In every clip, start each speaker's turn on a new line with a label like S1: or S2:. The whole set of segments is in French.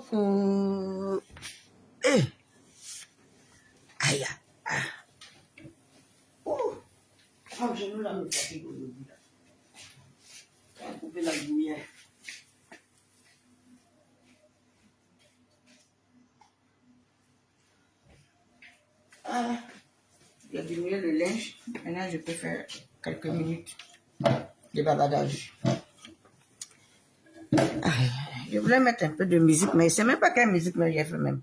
S1: Coucou. Eh. Aïe. Ah. Oh. Mon genou là me fatigue aujourd'hui. On va couper la lumière. Ah. J'ai diminué le linge. Maintenant, je peux faire quelques minutes de bavardage. Je voulais mettre un peu de musique, mais c'est même pas quelle musique mais j'ai fait même.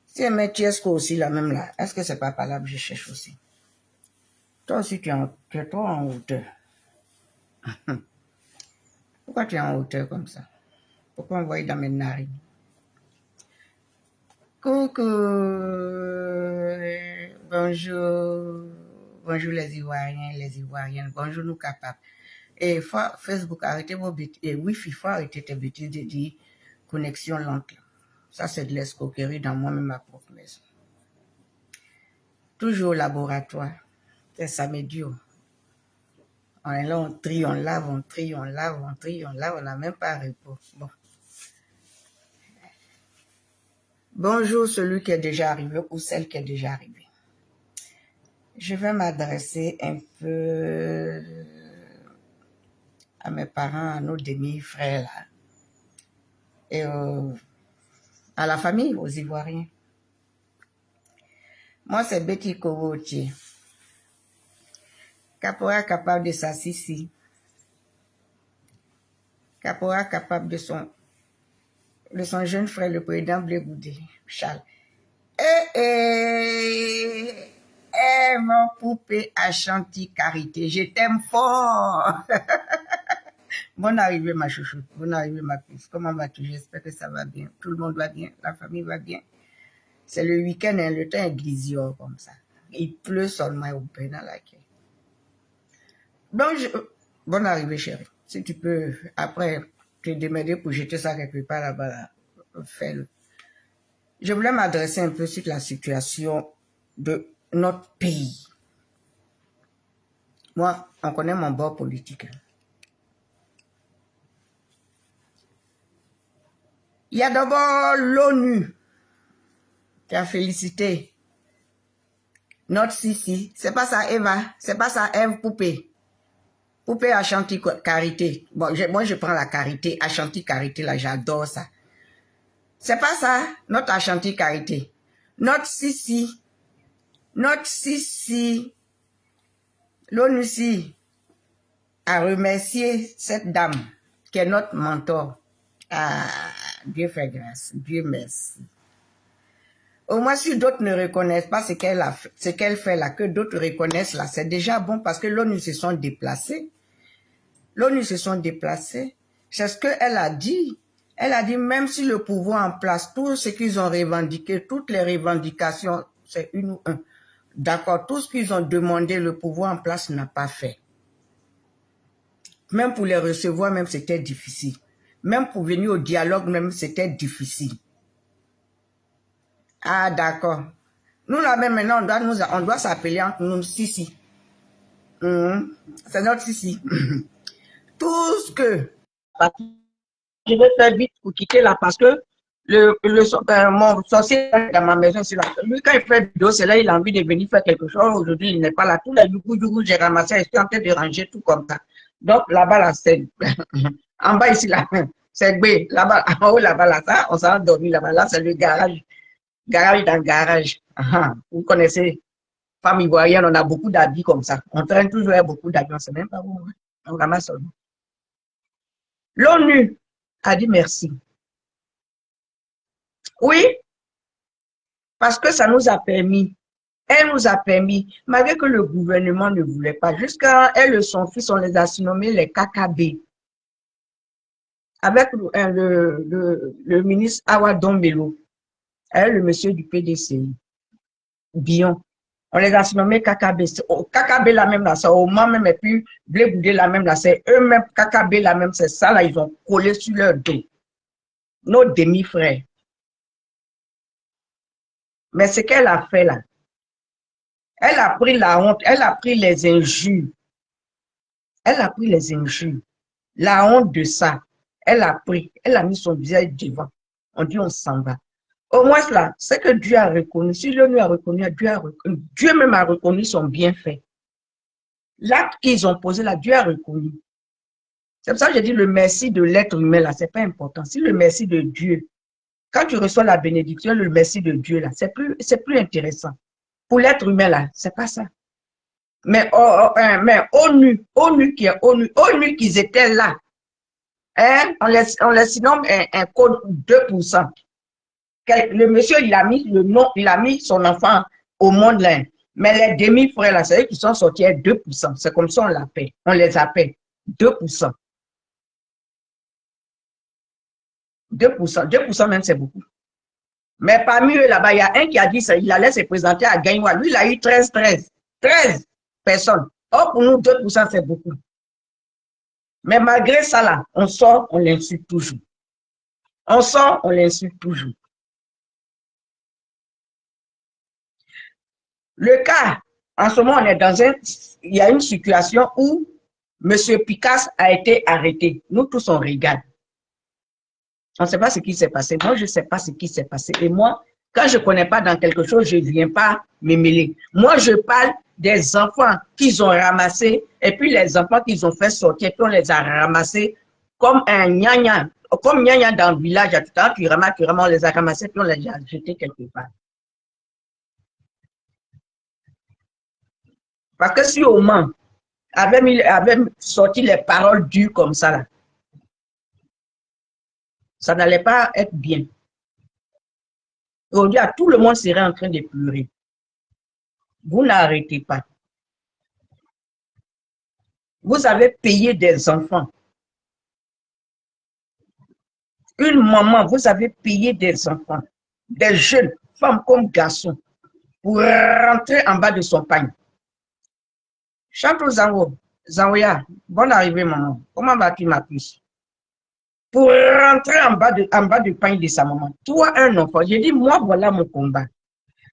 S1: Si elle met Tiesco aussi là même là, est-ce que c'est pas parlable? Je cherche aussi. Toi aussi, tu es trop en hauteur. Pourquoi tu es en hauteur comme ça? Pourquoi on voit dans mes narines? Coucou. Bonjour. Bonjour les Ivoiriens, les Ivoiriennes. Bonjour nous capables. Et Facebook, arrêtez vos bêtises. Et Wi-Fi, il faut arrêter tes bêtises de dire connexion lente. Ça, c'est de l'escroquerie dans moi-même, ma propre maison. Toujours au laboratoire. C'est ça me dure. On est là, on trie, on lave, on trie, on lave, on trie, on lave, on n'a même pas repos. Bon. Bonjour celui qui est déjà arrivé ou celle qui est déjà arrivée. Je vais m'adresser un peu à mes parents, à nos demi-frères là, et à la famille, aux Ivoiriens. Moi, c'est Betty Korotier. Caporal capable de sa Sissi. Caporal capable de son jeune frère, le président Blé-Goudé, Charles. Mon poupée à chantier Carité, je t'aime fort. Bonne arrivée, ma chouchoute. Bonne arrivée, ma puce. Comment vas-tu? J'espère que ça va bien. Tout le monde va bien. La famille va bien. C'est le week-end, hein, le temps est grisillard comme ça. Il pleut seulement au pain dans la quai. Donc, bonne arrivée, chérie. Si tu peux, après, te démerder pour jeter ça quelque part là-bas, là, fais-le. Je voulais m'adresser un peu sur la situation de notre pays. Moi, on connaît mon bord politique. Il y a d'abord l'ONU qui a félicité notre Sissi. C'est pas ça, Eva. C'est pas ça, Eve Poupée. Poupée Ashanti Carité. Bon, moi, je prends la Carité. Ashanti Carité, là, j'adore ça. C'est pas ça, notre Ashanti Carité. Notre Sissi. L'ONU a remercié cette dame qui est notre mentor. Ah, Dieu fait grâce. Dieu merci. Au moins, si d'autres ne reconnaissent pas ce qu'elle fait là, que d'autres reconnaissent là, c'est déjà bon parce que l'ONU se sont déplacés. L'ONU se sont déplacés. C'est ce qu'elle a dit. Elle a dit, même si le pouvoir en place, tout ce qu'ils ont revendiqué, toutes les revendications, c'est une ou un. D'accord, tout ce qu'ils ont demandé, le pouvoir en place n'a pas fait. Même pour les recevoir, même c'était difficile. Même pour venir au dialogue, même c'était difficile. Ah, d'accord. Nous, là, même maintenant, on doit s'appeler entre nous Sissi. C'est notre Sissi. Tout ce que... Je vais faire vite pour quitter là parce que mon sorcier dans ma maison, c'est là. Lui, quand il fait vidéo, c'est là, il a envie de venir faire quelque chose. Aujourd'hui, il n'est pas là. Tous les dougous, j'ai ramassé, je suis en train de ranger tout comme ça. Donc, là-bas, là, c'est... En bas, ici, là, c'est B. Là-bas, en haut, là-bas, là, ça, on s'en dormi là-bas. Là, c'est le garage. Garage dans le garage. Vous connaissez, femme ivoirienne, on a beaucoup d'habits comme ça. On traîne toujours avec beaucoup d'habits, on ne sait même pas où. On ramasse seulement. L'ONU a dit merci. Oui, parce que ça nous a permis, elle nous a permis, malgré que le gouvernement ne voulait pas, jusqu'à elle et son fils, on les a surnommés les KKB. Avec le ministre Awa Dombelo, elle, le monsieur du PDCI, Bion. On les a surnommés KKB. KKB la même là, c'est au moment même, et puis Blé Goudé la même là, c'est eux-mêmes, KKB la même, c'est ça là, ils ont collé sur leur dos. Nos demi-frères. Mais ce qu'elle a fait là, elle a pris la honte, elle a pris les injures. Elle a pris les injures. La honte de ça, elle a pris, elle a mis son visage devant. On dit on s'en va. Au moins là, c'est que Dieu a reconnu. Si l'ONU a reconnu, Dieu même a reconnu son bienfait. L'acte qu'ils ont posé là, Dieu a reconnu. C'est pour ça que j'ai dit le merci de l'être humain là, c'est pas important. Si le merci de Dieu, quand tu reçois la bénédiction, le merci de Dieu là, c'est plus intéressant. Pour l'être humain là, c'est pas ça. Mais ONU qui est ONU qu'ils étaient là, hein, on les sinon un code 2%. Le monsieur, il a mis le nom, il a mis son enfant au monde là. Mais les demi-frères là, c'est eux qui sont sortis à 2%. C'est comme ça on l'appelle. On les appelle 2%. 2% même, c'est beaucoup. Mais parmi eux là-bas, il y a un qui a dit ça, il allait se présenter à Gagnoua. Lui, il a eu 13 personnes. Or, pour nous, 2%, c'est beaucoup. Mais malgré ça, là, on sort, on l'insulte toujours. On sort, on l'insulte toujours. Le cas, en ce moment, il y a une situation où M. Picasse a été arrêté. Nous tous, on regarde. On ne sait pas ce qui s'est passé. Moi, je ne sais pas ce qui s'est passé. Et moi, quand je ne connais pas dans quelque chose, je ne viens pas me mêler. Moi, je parle des enfants qu'ils ont ramassés et puis les enfants qu'ils ont fait sortir, puis on les a ramassés comme un gnagna. Comme gnagna dans le village, à tout à l'heure, on les a ramassés, puis on les a jetés quelque part. Parce que si au Mans avait sorti les paroles dures comme ça, là, ça n'allait pas être bien. Aujourd'hui, tout le monde serait en train de pleurer. Vous n'arrêtez pas. Vous avez payé des enfants. Une maman, vous avez payé des enfants, des jeunes, femmes comme garçons, pour rentrer en bas de son pagne. Chanto Zango, Zangoya, bonne arrivée, maman. Comment vas-tu, ma puce? Pour rentrer en bas du pagne de sa maman. Toi, un enfant, j'ai dit, moi, voilà mon combat.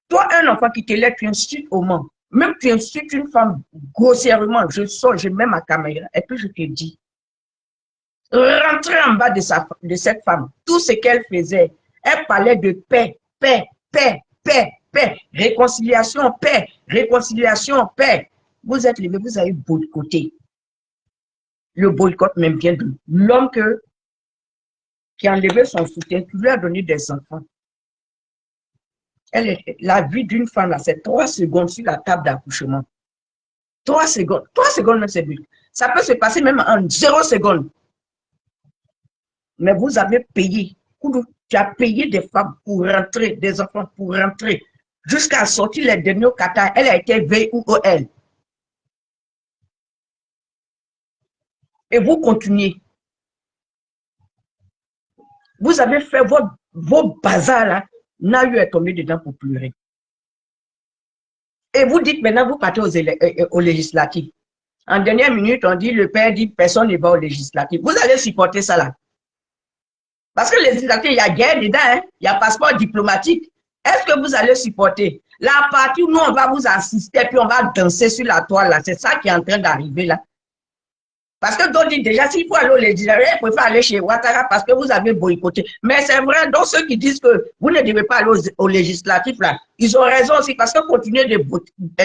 S1: Toi, un enfant qui te lève, tu insultes au monde. Même tu insultes une femme grossièrement, je sors, je mets ma caméra, et puis je te dis, rentrer en bas de cette femme, tout ce qu'elle faisait, elle parlait de paix, paix, paix, paix, paix, réconciliation, paix, réconciliation, paix. Vous êtes levé, vous avez boycotté. Le boycott même vient de l'homme qui a enlevé son soutien, qui lui a donné des enfants. La vie d'une femme, là, c'est 3 secondes sur la table d'accouchement. 3 secondes. 3 secondes, même, c'est but. Ça peut se passer même en 0 seconde. Mais vous avez payé. Tu as payé des femmes pour rentrer, des enfants pour rentrer. Jusqu'à sortir les derniers au Qatar, elle a été VOL. Et vous continuez. Vous avez fait vos bazars là. Nayu est tombé dedans pour pleurer. Et vous dites maintenant, vous partez aux législatives. En dernière minute, on dit, le père dit, personne ne va aux législatives. Vous allez supporter ça là. Parce que les législatives, il y a guerre dedans, hein? Il y a passeport diplomatique. Est-ce que vous allez supporter? La partie où nous, on va vous assister, puis on va danser sur la toile là. C'est ça qui est en train d'arriver là. Parce que d'autres disent déjà, s'il faut aller au législatif, il faut aller chez Ouattara parce que vous avez boycotté. Mais c'est vrai, donc ceux qui disent que vous ne devez pas aller au législatif, là, ils ont raison aussi parce que continuez de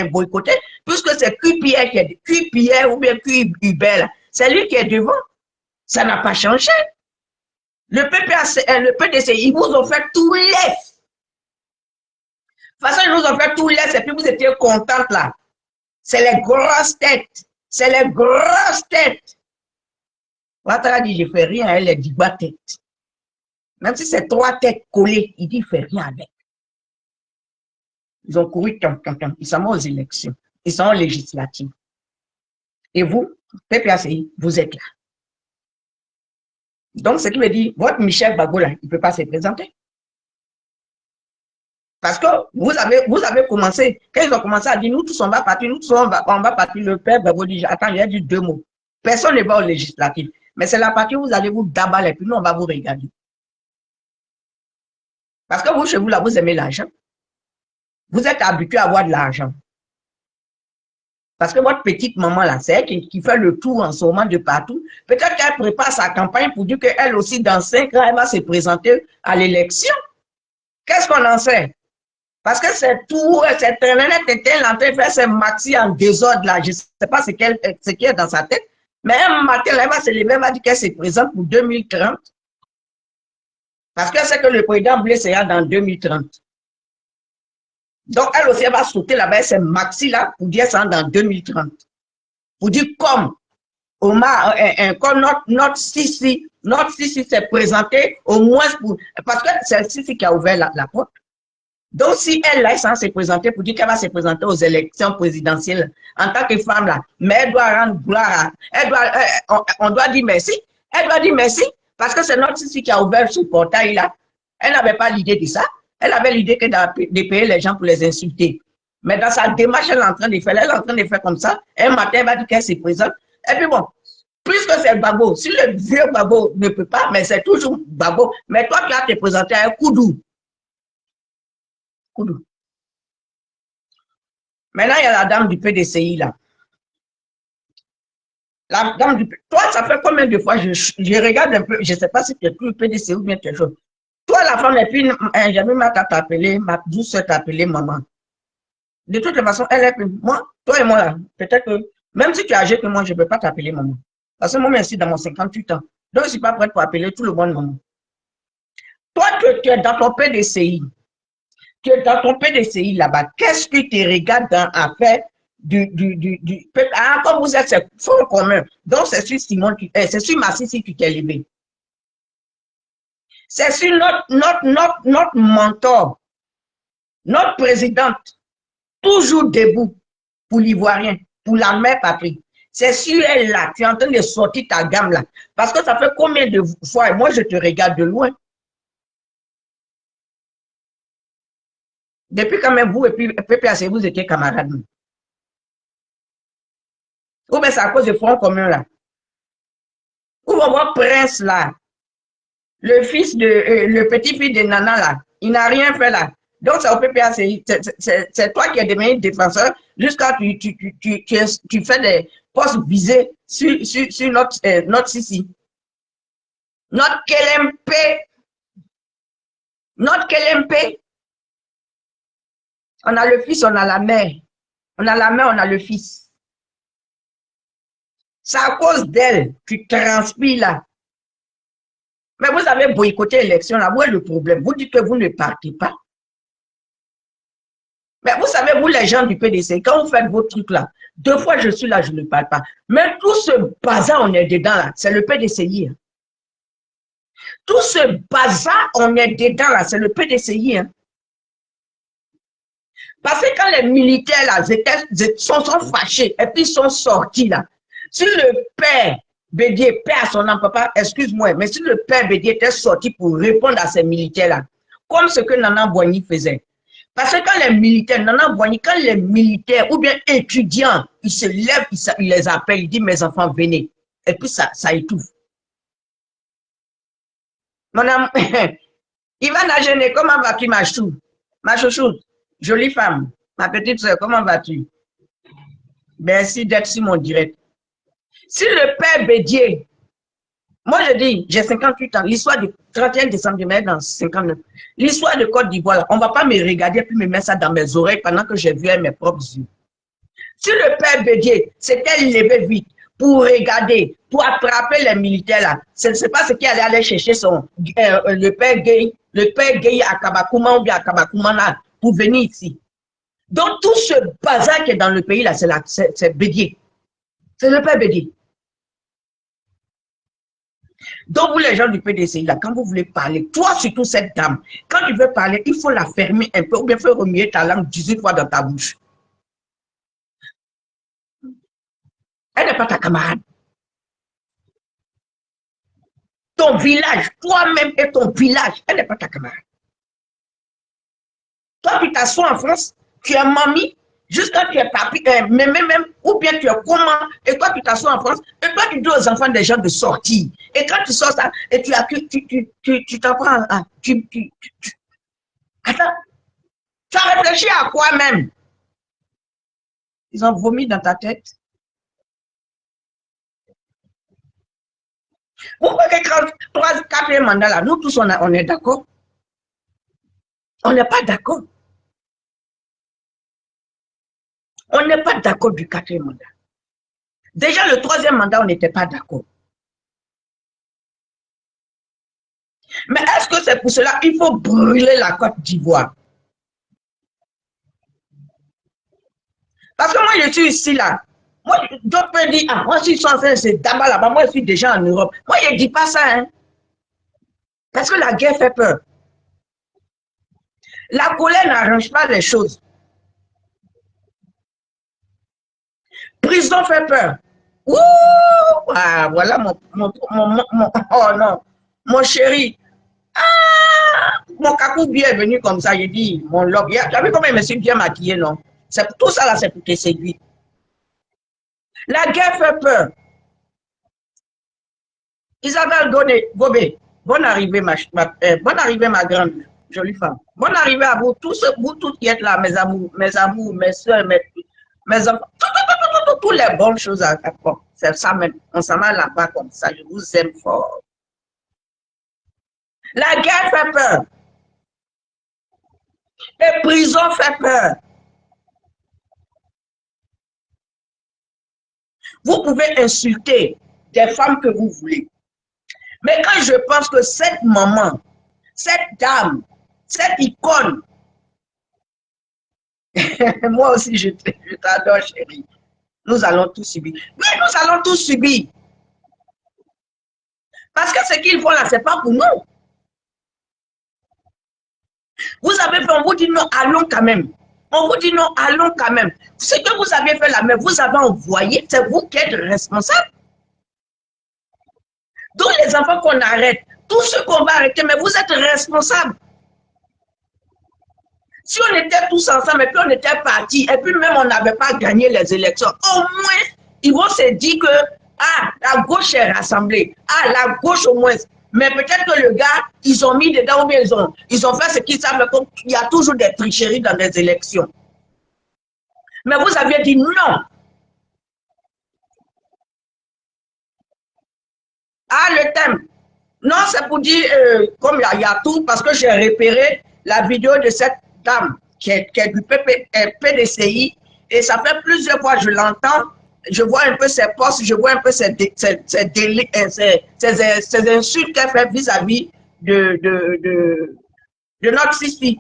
S1: boycotter, puisque c'est QPR qui est QPR ou bien QUBER, c'est lui qui est devant. Ça n'a pas changé. Le PDC, ils vous ont fait tout les. De toute façon, ils nous ont fait tout les, et puis vous étiez contente là. C'est les grosses têtes. C'est les grosses têtes. Ouattara dit, je ne fais rien, elle est dit bas tête. Même si c'est 3 têtes collées, il dit, il ne fait rien avec. Ils ont couru, ils sont aux élections. Ils sont aux législatives. Et vous, PPACI, vous êtes là. Donc, ce qui veut dire, votre Michel Gbagbo, là, il ne peut pas se présenter. Parce que vous avez commencé, quand ils ont commencé à dire, nous tous on va partir, nous tous on va partir, le père Gbagbo dit, attends, il a dit 2 mots. Personne ne va au législatif. Mais c'est la partie où vous allez vous d'aballer, puis nous on va vous regarder. Parce que vous, chez vous, là, vous aimez l'argent. Vous êtes habitué à avoir de l'argent. Parce que votre petite maman, là, c'est elle qui fait le tour en ce moment de partout. Peut-être qu'elle prépare sa campagne pour dire qu'elle aussi, dans 5 ans, elle va se présenter à l'élection. Qu'est-ce qu'on en sait? Parce que c'est tout, c'est internet était en train de faire ses maxi en désordre là. Je ne sais pas ce qui est dans sa tête. Mais un matin, elle va se lever, elle va dire qu'elle se présente pour 2030. Parce qu'elle sait que le président Blé sera dans 2030. Donc, elle aussi, elle va sauter là-bas, c'est maxi là, pour dire ça dans 2030. Pour dire comme Omar, comme notre Sissi s'est présenté au moins pour. Parce que c'est Sissi qui a ouvert la porte. Donc, si elle là, elle s'est présentée pour dire qu'elle va se présenter aux élections présidentielles en tant que femme là, mais elle doit rendre gloire on doit dire merci. Elle doit dire merci parce que c'est notre Sissi qui a ouvert ce portail là. Elle n'avait pas l'idée de ça. Elle avait l'idée que de payer les gens pour les insulter. Mais dans sa démarche, elle est en train de faire comme ça. Un matin, elle va dire qu'elle se présente. Et puis bon, puisque c'est Gbagbo, si le vieux Gbagbo ne peut pas, mais c'est toujours Gbagbo. Mais toi, tu vas te présenter à un Koudou. Koudou. Maintenant, il y a la dame du PDCI là. La dame du toi, ça fait combien de fois je regarde un peu, je ne sais pas si tu es plus PDCI ou bien quelque chose. Toi, la femme, et puis, j'ai mis ma tante t'appeler, ma douce soeur t'appeler maman. De toute façon, elle est plus. Moi, toi et moi, là, peut-être que, même si tu es âgé que moi, je ne peux pas t'appeler maman. Parce que moi, merci dans mon 58 ans. Donc, je ne suis pas prête pour appeler tout le monde maman. Toi, tu es dans ton PDCI. Tu es dans ton PDCI là-bas. Qu'est-ce que tu regardes dans l'affaire comme vous êtes, c'est fond commun. Donc, c'est sur Simon, c'est sur Massi si tu t'es levé. C'est sur notre mentor, notre présidente, toujours debout pour l'Ivoirien, pour la mère patrie. C'est sur elle là, tu es en train de sortir ta gamme là. Parce que ça fait combien de fois, moi je te regarde de loin. Depuis quand même vous et puis PPAC, vous étiez camarades. Ou bien c'est à cause de front commun là. Ou votre prince là, le fils de, le petit-fils de Nana là, il n'a rien fait là. Donc c'est au PPAC, c'est toi qui es devenu défenseur jusqu'à tu fais des postes visés sur notre Sissi. Notre KLMP, on a le fils, on a la mère. On a la mère, on a le fils. C'est à cause d'elle, tu transpires là. Mais vous avez boycotté l'élection là, où est le problème? Vous dites que vous ne partez pas. Mais vous savez, vous les gens du PDC, quand vous faites vos trucs là, 2 fois je suis là, je ne parle pas. Mais tout ce bazar, on est dedans là, c'est le PDCI. Hein. Tout ce bazar, on est dedans là, c'est le PDCI. Hein. Parce que quand les militaires là, sont fâchés et puis ils sont sortis là, si le père Bédié, père à son âme, papa, excuse-moi, mais si le père Bédié était sorti pour répondre à ces militaires là, comme ce que Nana Boigny faisait, parce que quand les militaires, Nana Boigny, quand les militaires ou bien étudiants, ils se lèvent, ils les appellent, ils disent mes enfants, venez. Et puis ça étouffe. Mon âme, Ivan Agene, comment vas-tu, ma chou? Ma chouchoute, jolie femme, ma petite soeur, comment vas-tu? Merci d'être sur mon direct. Si le père Bédié, moi je dis, j'ai 58 ans, l'histoire du 31 décembre, je mets dans 59. L'histoire de Côte d'Ivoire, on ne va pas me regarder puis me mettre ça dans mes oreilles pendant que j'ai vu mes propres yeux. Si le père Bédié s'était levé vite pour regarder, pour attraper les militaires là, ce n'est pas ce qu'il allait aller chercher le père Gueye à Kabakouma ou bien à Kabakouma là, pour venir ici. Donc tout ce bazar qui est dans le pays là, c'est Bédié. C'est le père Bédié. Donc, vous, les gens du PDCI, là, quand vous voulez parler, toi, surtout cette dame, quand tu veux parler, il faut la fermer un peu ou bien faire remuer ta langue 18 fois dans ta bouche. Elle n'est pas ta camarade. Ton village, toi-même et ton village, elle n'est pas ta camarade. Toi, tu t'assois en France, tu es mamie, jusqu'à tu es papi, même, ou bien tu es comment, et toi, tu t'assois en France, et toi, tu dis aux enfants des gens de sortir. Et quand tu sors ça, et tu t'apprends à. Attends, tu as réfléchi à quoi même? Ils ont vomi dans ta tête. Pourquoi que 4e mandat là, nous tous on est d'accord? On n'est pas d'accord. On n'est pas d'accord du 4e mandat. Déjà le 3e mandat, on n'était pas d'accord. Mais est-ce que c'est pour cela qu'il faut brûler la Côte d'Ivoire? Parce que moi, je suis ici là. Moi, d'autres peuvent dire, ah, moi, je suis censé c'est d'abord là-bas. Moi, je suis déjà en Europe. Moi, je ne dis pas ça. Hein. Parce que la guerre fait peur. La colère n'arrange pas les choses. Prison fait peur. Ouh, ah, voilà oh non, mon chéri. Ah, mon cacou bien est venu comme ça. J'ai dit, mon lobe. Tu as vu comment il me suis bien maquillé, non? Tout ça là, c'est pour te séduire. La guerre fait peur. Isabelle Gobé, bonne arrivée, bonne arrivée, ma grande, jolie femme. Bonne arrivée à vous, tous qui êtes là, mes amours, mes soeurs, mes enfants, toutes les bonnes choses à faire. C'est ça même, on s'en va là-bas comme ça, je vous aime fort. La guerre fait peur. Les prisons fait peur. Vous pouvez insulter des femmes que vous voulez. Mais quand je pense que cette maman, cette dame, cette icône, moi aussi je t'adore chérie, nous allons tous subir. Oui, nous allons tous subir. Parce que ce qu'ils font là, ce n'est pas pour nous. Vous avez fait, on vous dit non, allons quand même. On vous dit non, allons quand même. Ce que vous avez fait là, mais vous avez envoyé, c'est vous qui êtes responsable. Donc les enfants qu'on arrête, tous ceux qu'on va arrêter, mais vous êtes responsables. Si on était tous ensemble et puis on était partis, et puis même on n'avait pas gagné les élections, au moins, ils vont se dire que, ah, la gauche est rassemblée. Ah, la gauche au moins. Mais peut-être que le gars, ils ont mis dedans, ou bien ils ont fait ce qu'ils savent, comme il y a toujours des tricheries dans les élections. Mais vous aviez dit non. Ah, le thème. Non, c'est pour dire, comme il y a tout, parce que j'ai repéré la vidéo de cette dame qui est du PDCI, et ça fait plusieurs fois que je l'entends, je vois un peu ses posts, je vois un peu ses insultes qu'elle fait vis-à-vis de notre Sissi.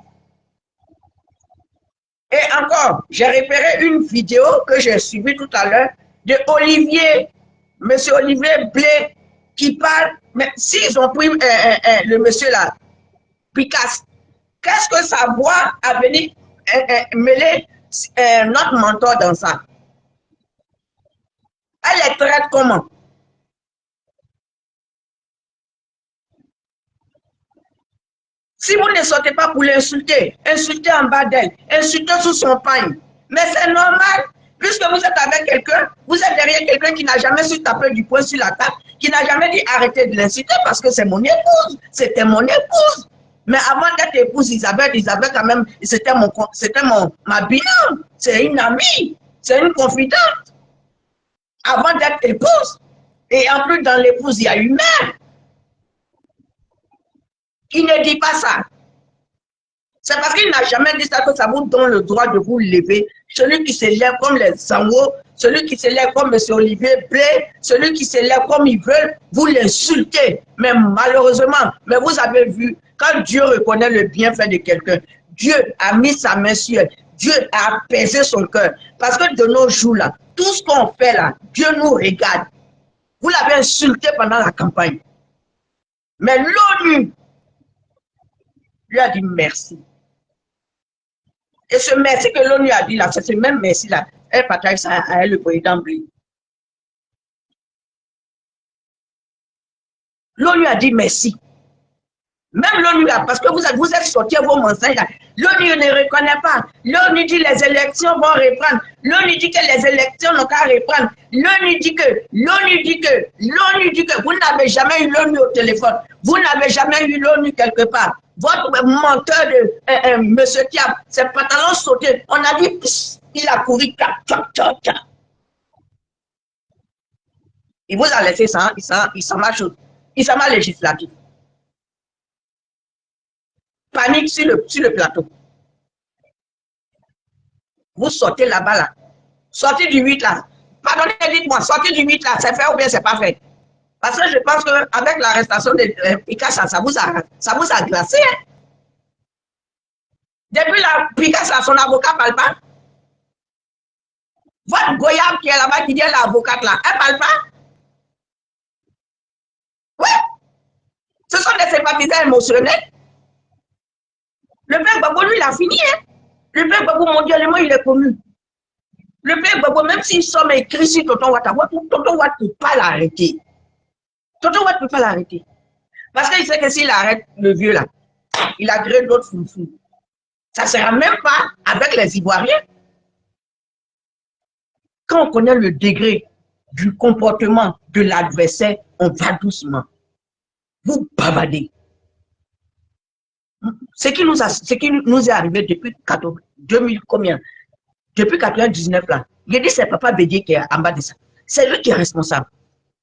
S1: Et encore, j'ai repéré une vidéo que j'ai suivie tout à l'heure de Olivier, monsieur Olivier Blé, qui parle, mais s'ils ont pris le monsieur là, Picasse, qu'est-ce que sa voix a venu mêler notre mentor dans ça? Elle les traite comment? Si vous ne sortez pas pour l'insulter, insultez en bas d'elle, insultez sous son pagne. Mais c'est normal, puisque vous êtes avec quelqu'un, vous êtes derrière quelqu'un qui n'a jamais su taper du poing sur la table, qui n'a jamais dit arrêtez de l'insulter parce que c'est mon épouse, c'était mon épouse. Mais avant d'être épouse, Isabelle quand même, c'était ma binôme, c'est une amie, c'est une confidente. Avant d'être épouse, et en plus dans l'épouse, il y a une mère. Il ne dit pas ça. C'est parce qu'il n'a jamais dit ça que ça vous donne le droit de vous lever. Celui qui se lève comme les Sango, celui qui se lève comme M. Olivier Blé, celui qui se lève comme ils veulent, vous l'insultez. Mais malheureusement, mais vous avez vu, quand Dieu reconnaît le bienfait de quelqu'un, Dieu a mis sa main sur elle, Dieu a apaisé son cœur. Parce que de nos jours là, tout ce qu'on fait là, Dieu nous regarde. Vous l'avez insulté pendant la campagne. Mais l'ONU lui a dit merci. Et ce merci que l'ONU a dit là, c'est ce même merci là, elle partage ça à elle, le président Blé. L'ONU a dit merci. Même l'ONU, parce que vous êtes sortis vos mensonges là. L'ONU ne reconnaît pas. L'ONU dit les élections vont reprendre. L'ONU dit que les élections n'ont qu'à reprendre. L'ONU dit que, vous n'avez jamais eu l'ONU au téléphone. Vous n'avez jamais eu l'ONU quelque part. Votre menteur de monsieur Thiam, ses pantalons sautés, on a dit, Il a couru, tchac, tchac, tchac, tchac. Il vous a laissé ça, il s'en va législatif. Panique sur le plateau. Vous sortez là-bas, là. Sortez du 8 là. Pardonnez, dites-moi, sortez du 8 là, c'est fait ou bien c'est pas fait? Parce que je pense qu'avec l'arrestation de Picasso, ça vous a glacé. Hein? Depuis la Picasso, son avocat ne parle pas. Votre Goyab qui est là-bas, qui dit l'avocate là, elle ne parle pas. Oui. Ce sont des sympathisants émotionnels. Le père Gbagbo, lui, il a fini. Hein? Le père Gbagbo, mondialement, il est connu. Le père Gbagbo, même s'ils sont écrits sur Tonton Ouattara, Tonton Ouattara ne peut pas l'arrêter. Tonton Ouattara ne peut pas l'arrêter. Parce qu'il sait que s'il arrête le vieux là, il a créé d'autres foufous. Ça ne sera même pas avec les Ivoiriens. Quand on connaît le degré du comportement de l'adversaire, on va doucement. Vous bavardez. Ce qui nous est arrivé depuis 2000 combien? Depuis 99 là. Il dit c'est Papa Bédié qui est en bas de ça. C'est lui qui est responsable.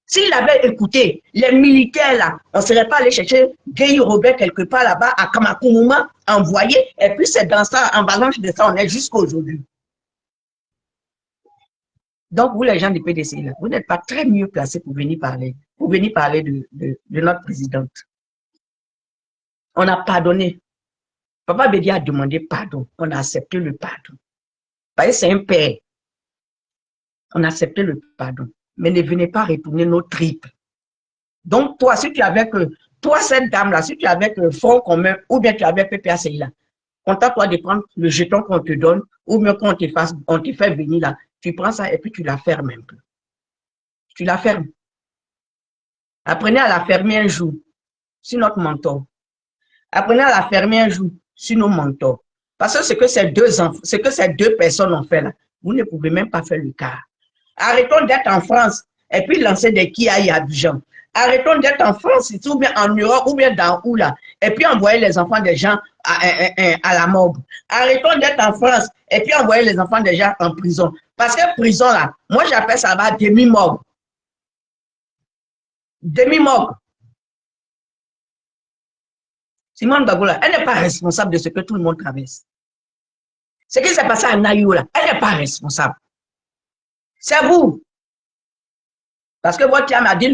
S1: S'il avait écouté les militaires là, on ne serait pas allé chercher Guy Robert quelque part là-bas à Kamakouma, envoyé, et puis c'est dans ça, en balance de ça, on est jusqu'à aujourd'hui. Donc, vous, les gens du PDC, là, vous n'êtes pas très mieux placés pour venir parler de notre présidente. On a pardonné. Papa Bédié a demandé pardon. On a accepté le pardon. Parce que c'est un père. On a accepté le pardon. Mais ne venez pas retourner nos tripes. Donc, toi, si tu avais que, toi, cette dame-là, si tu avais que Fonds commun, ou bien tu avais PPACI là, contente-toi de prendre le jeton qu'on te donne, ou bien qu'on te fait venir là, tu prends ça et puis tu la fermes un peu. Tu la fermes. Apprenez à la fermer un jour sur notre mentor. Apprenez à la fermer un jour sur nos mentors. Parce que ce que ces deux personnes ont fait là, vous ne pouvez même pas faire le cas. Arrêtons d'être en France et puis lancer des Kiaï à Abidjan. Arrêtons d'être en France, ou bien en Europe, ou bien dans où là, et puis envoyer les enfants des gens à la morgue. Arrêtons d'être en France et puis envoyer les enfants des gens en prison. Parce que prison là, moi j'appelle ça là demi-morgue. Demi-morgue. Simone Bagoula, elle n'est pas responsable de ce que tout le monde traverse. Ce qui s'est passé à Naïo là, elle n'est pas responsable. C'est vous. Parce que votre femme a dit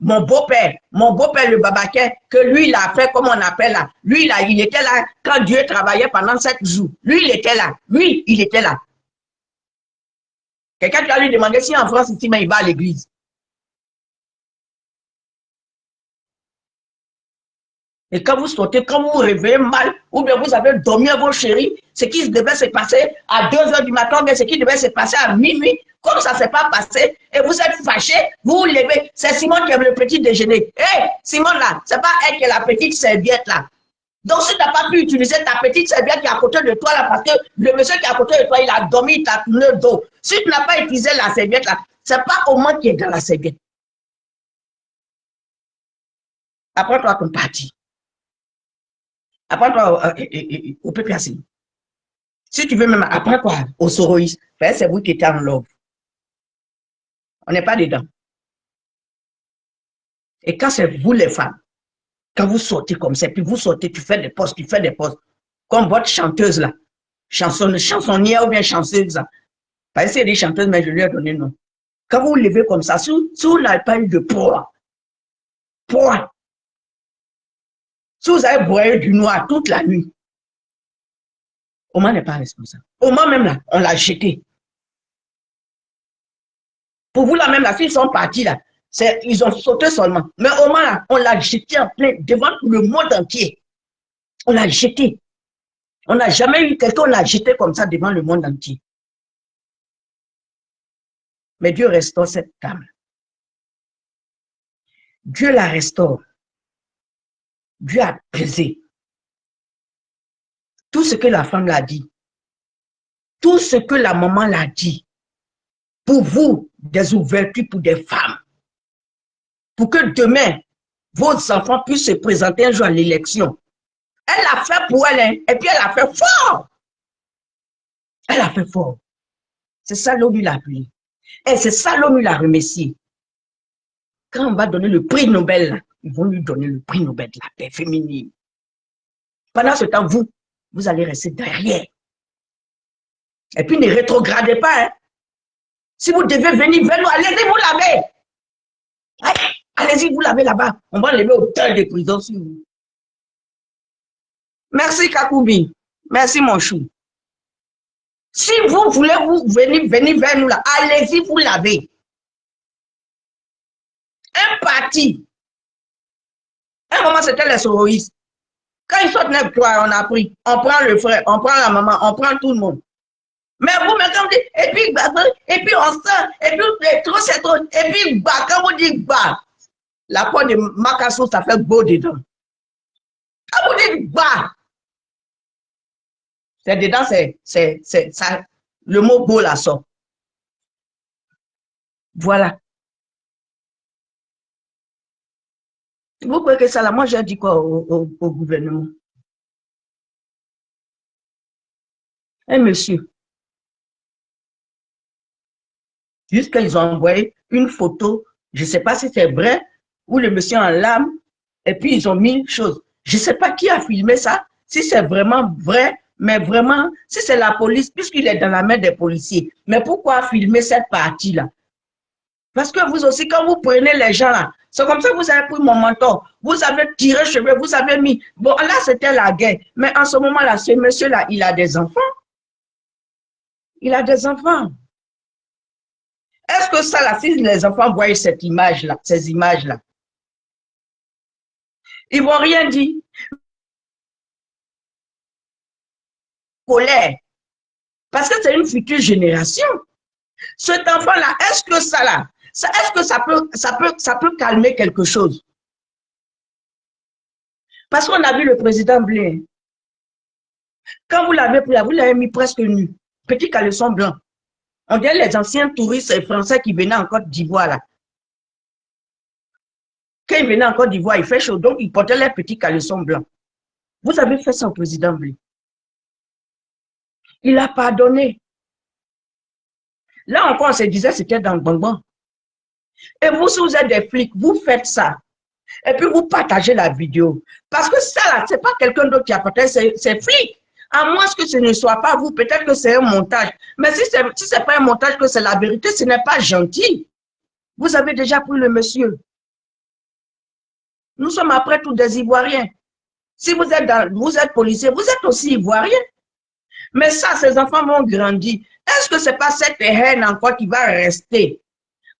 S1: mon beau-père, le Babaké, que lui, il a fait comme on appelle là. Lui, là, il était là quand Dieu travaillait pendant 7 jours. Lui, il était là. Lui, il était là. Quelqu'un qui a lui demandé si en France, ici, mais il va à l'église. Et quand vous sortez, quand vous vous réveillez mal, ou bien vous avez dormi à vos chéris, ce qui devait se passer à 2 h du matin, mais ce qui devait se passer à minuit, comme ça ne s'est pas passé, et vous êtes fâché, vous vous levez. C'est Simone qui aime le petit déjeuner. Hé, Simone là, c'est pas elle qui est la petite serviette là. Donc si tu n'as pas pu utiliser ta petite serviette qui est à côté de toi là, parce que le monsieur qui est à côté de toi, il a dormi, il t'a tourné le dos. Si tu n'as pas utilisé la serviette là, c'est pas au moins qui est dans la serviette. Après toi, ton parti. Apprends-toi au PPAC. Si tu veux même, apprends-toi au Soroïs. C'est vous qui êtes en love. On n'est pas dedans. Et quand c'est vous les femmes, quand vous sortez comme ça, puis vous sortez, tu fais des postes, comme votre chanteuse là, chansonnière ou bien chanteuse là. Parce que c'est des chanteuses, mais je lui ai donné le nom. Quand vous vous levez comme ça, si vous n'avez pas eu de poids, si vous avez boire du noir toute la nuit, Oman n'est pas responsable. Oman même là, on l'a jeté. Pour vous là même là, s'ils sont partis là, ils ont sauté seulement. Mais Oman là, on l'a jeté en plein devant le monde entier. On l'a jeté. On n'a jamais eu quelqu'un, on l'a jeté comme ça devant le monde entier. Mais Dieu restaure cette dame. Dieu la restaure. Dieu a pesé. Tout ce que la femme l'a dit, tout ce que la maman l'a dit, pour vous, des ouvertures pour des femmes, pour que demain, vos enfants puissent se présenter un jour à l'élection. Elle l'a fait pour elle, hein, et puis elle l'a fait fort. Elle a fait fort. C'est ça l'ONU l'a appelé. Et c'est ça l'ONU l'a remercié. Quand on va donner le prix Nobel, ils vont lui donner le prix Nobel de la paix féminine. Pendant ce temps, vous allez rester derrière. Et puis ne rétrogradez pas. Hein. Si vous devez venir vers nous, allez-y, vous l'avez. Allez-y, vous l'avez là-bas. On va lever au tel de prison sur vous. Merci Kakoubi. Merci mon chou. Si vous voulez venir vers nous là, allez-y, vous l'avez. Un parti. À un moment, c'était les soroïstes. Quand ils sortent neuf toi, on a pris. On prend le frère, on prend la maman, on prend tout le monde. Mais vous, quand vous dites, et puis on sent, et puis trop c'est trop, et puis bah, quand vous dites bah, la peau de Makasso, ça fait beau dedans. Quand vous dites bah, c'est dedans, c'est ça, le mot beau là sort. Voilà. Vous croyez que ça là, moi j'ai dit quoi au gouvernement? Un monsieur, jusqu'à ils ont envoyé une photo, je ne sais pas si c'est vrai, où le monsieur en larmes, et puis ils ont mis une chose. Je ne sais pas qui a filmé ça, si c'est vraiment vrai, mais vraiment, si c'est la police, puisqu'il est dans la main des policiers. Mais pourquoi filmer cette partie-là? Parce que vous aussi, quand vous prenez les gens là, c'est comme ça que vous avez pris mon menton, vous avez tiré cheveux, vous avez mis. Bon, là, c'était la guerre. Mais en ce moment-là, ce monsieur-là, il a des enfants. Il a des enfants. Est-ce que ça, là, si les enfants voient cette image-là, ces images-là, ils ne vont rien dire. Colère. Parce que c'est une future génération. Cet enfant-là, est-ce que ça, là, est-ce que ça peut calmer quelque chose? Parce qu'on a vu le président Blé. Quand vous l'avez pris, vous l'avez mis presque nu. Petit caleçon blanc. On dirait les anciens touristes français qui venaient en Côte d'Ivoire, là. Quand ils venaient en Côte d'Ivoire, il fait chaud, donc ils portaient les petits caleçons blancs. Vous avez fait ça au président Blé. Il a pardonné. Là encore, on se disait c'était dans le bonbon. Et vous, si vous êtes des flics, vous faites ça. Et puis vous partagez la vidéo. Parce que ça, là, ce n'est pas quelqu'un d'autre qui a partagé, c'est flic. À moins que ce ne soit pas vous, peut-être que c'est un montage. Mais si ce n'est pas un montage, que c'est la vérité, ce n'est pas gentil. Vous avez déjà pris le monsieur. Nous sommes après tous des Ivoiriens. Si vous êtes policier, vous êtes aussi Ivoirien. Mais ça, ces enfants vont grandir. Est-ce que ce n'est pas cette haine encore qui va rester?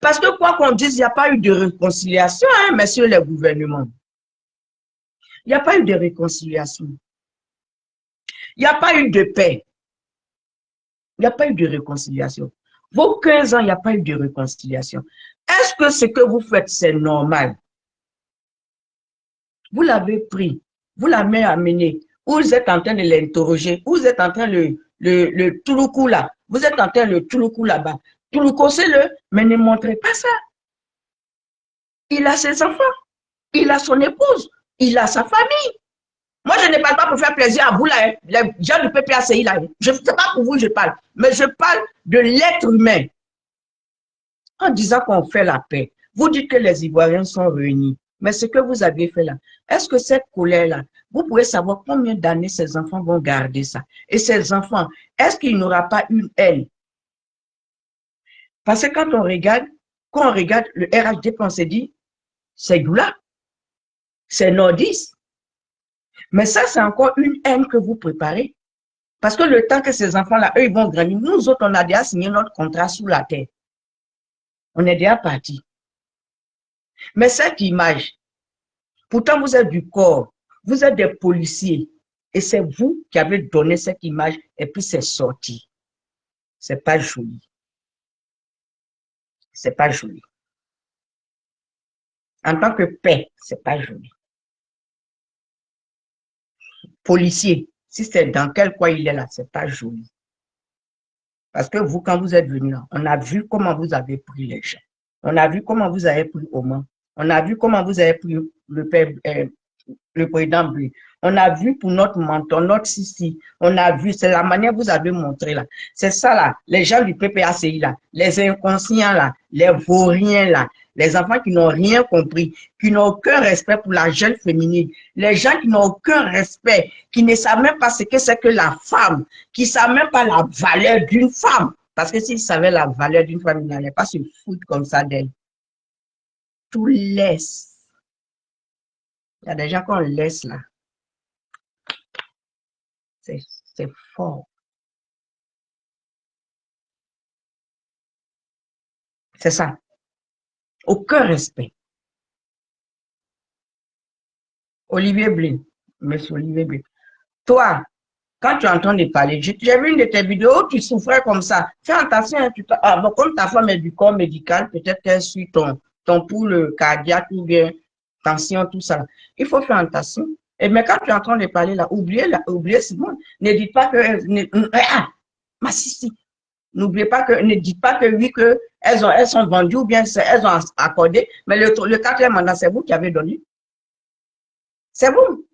S1: Parce que quoi qu'on dise, il n'y a pas eu de réconciliation, hein, messieurs les gouvernements. Il n'y a pas eu de réconciliation. Il n'y a pas eu de paix. Il n'y a pas eu de réconciliation. Vos 15 ans, il n'y a pas eu de réconciliation. Est-ce que ce que vous faites, c'est normal? Vous l'avez pris, vous l'avez amené, vous êtes en train de l'interroger, vous êtes en train de le Touloukou là, vous êtes en train de le Touloukou là-bas. Touloukou, c'est mais ne montrez pas ça. Il a ses enfants, il a son épouse, il a sa famille. Moi, je ne parle pas pour faire plaisir à vous, là, les gens du PPACI, là. Je ne sais pas pour vous que je parle, mais je parle de l'être humain. En disant qu'on fait la paix, vous dites que les Ivoiriens sont réunis. Mais ce que vous avez fait là, est-ce que cette colère-là, vous pouvez savoir combien d'années ces enfants vont garder ça? Et ces enfants, est-ce qu'il n'y aura pas une haine? Parce que quand on regarde le RHDP, on se dit, c'est Goula, c'est nordiste. Mais ça, c'est encore une haine que vous préparez. Parce que le temps que ces enfants-là, eux, ils vont grandir, nous autres, on a déjà signé notre contrat sous la terre. On est déjà partis. Mais cette image, pourtant vous êtes du corps, vous êtes des policiers, et c'est vous qui avez donné cette image, et puis c'est sorti. C'est pas joli. C'est pas joli. En tant que père, c'est pas joli. Policier, si c'est dans quel coin il est là, c'est pas joli. Parce que vous, quand vous êtes venu là, on a vu comment vous avez pris les gens. On a vu comment vous avez pris Oman. On a vu comment vous avez pris le père le président Blé. On a vu pour notre mentor, notre Sissi. On a vu, c'est la manière que vous avez montré là. C'est ça là, les gens du PPACI là, les inconscients là, les vauriens là, les enfants qui n'ont rien compris, qui n'ont aucun respect pour la jeune féminine, les gens qui n'ont aucun respect, qui ne savent même pas ce que c'est que la femme, qui ne savent même pas la valeur d'une femme. Parce que s'ils savaient la valeur d'une femme, ils n'allaient pas se foutre comme ça d'elle. Tout laisse. Il y a des gens qu'on laisse là. C'est fort. C'est ça. Aucun respect. Olivier Blin, monsieur Olivier Blin. Toi, quand tu entends de parler, j'ai vu une de tes vidéos où tu souffrais comme ça. Fais attention, hein, bon, comme ta femme est du corps médical, peut-être qu'elle suit ton pouls cardiaque ou bien tension, tout ça. Il faut faire attention. Mais quand tu es en train de parler là, oubliez Simone. Ne dites pas que... ma sissi. N'oubliez pas que, ne dites pas que oui, que elles sont vendues ou bien elles ont accordé, mais le quatrième mandat, c'est vous qui avez donné. C'est vous.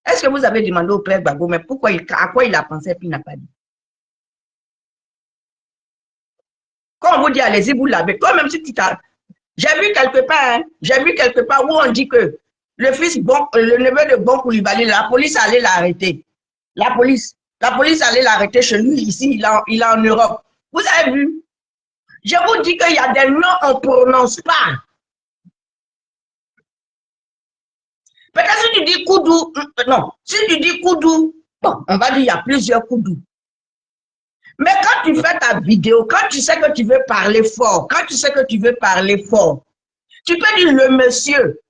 S1: Est-ce que vous avez demandé au père Gbagbo, mais à quoi il a pensé puis il n'a pas dit? Quand on vous dit allez-y, vous l'avez. Toi-même, si tu t'as. J'ai vu quelque part, où on dit que le fils, le neveu de Bon Coulibaly, la police allait l'arrêter. La police allait l'arrêter chez lui, ici, il est en Europe. Vous avez vu? Je vous dis qu'il y a des noms qu'on ne prononce pas. Peut-être si tu dis Koudou, non, si tu dis Koudou, bon, on va dire il y a plusieurs Koudou. Mais quand tu fais ta vidéo, quand tu sais que tu veux parler fort, tu peux dire le monsieur.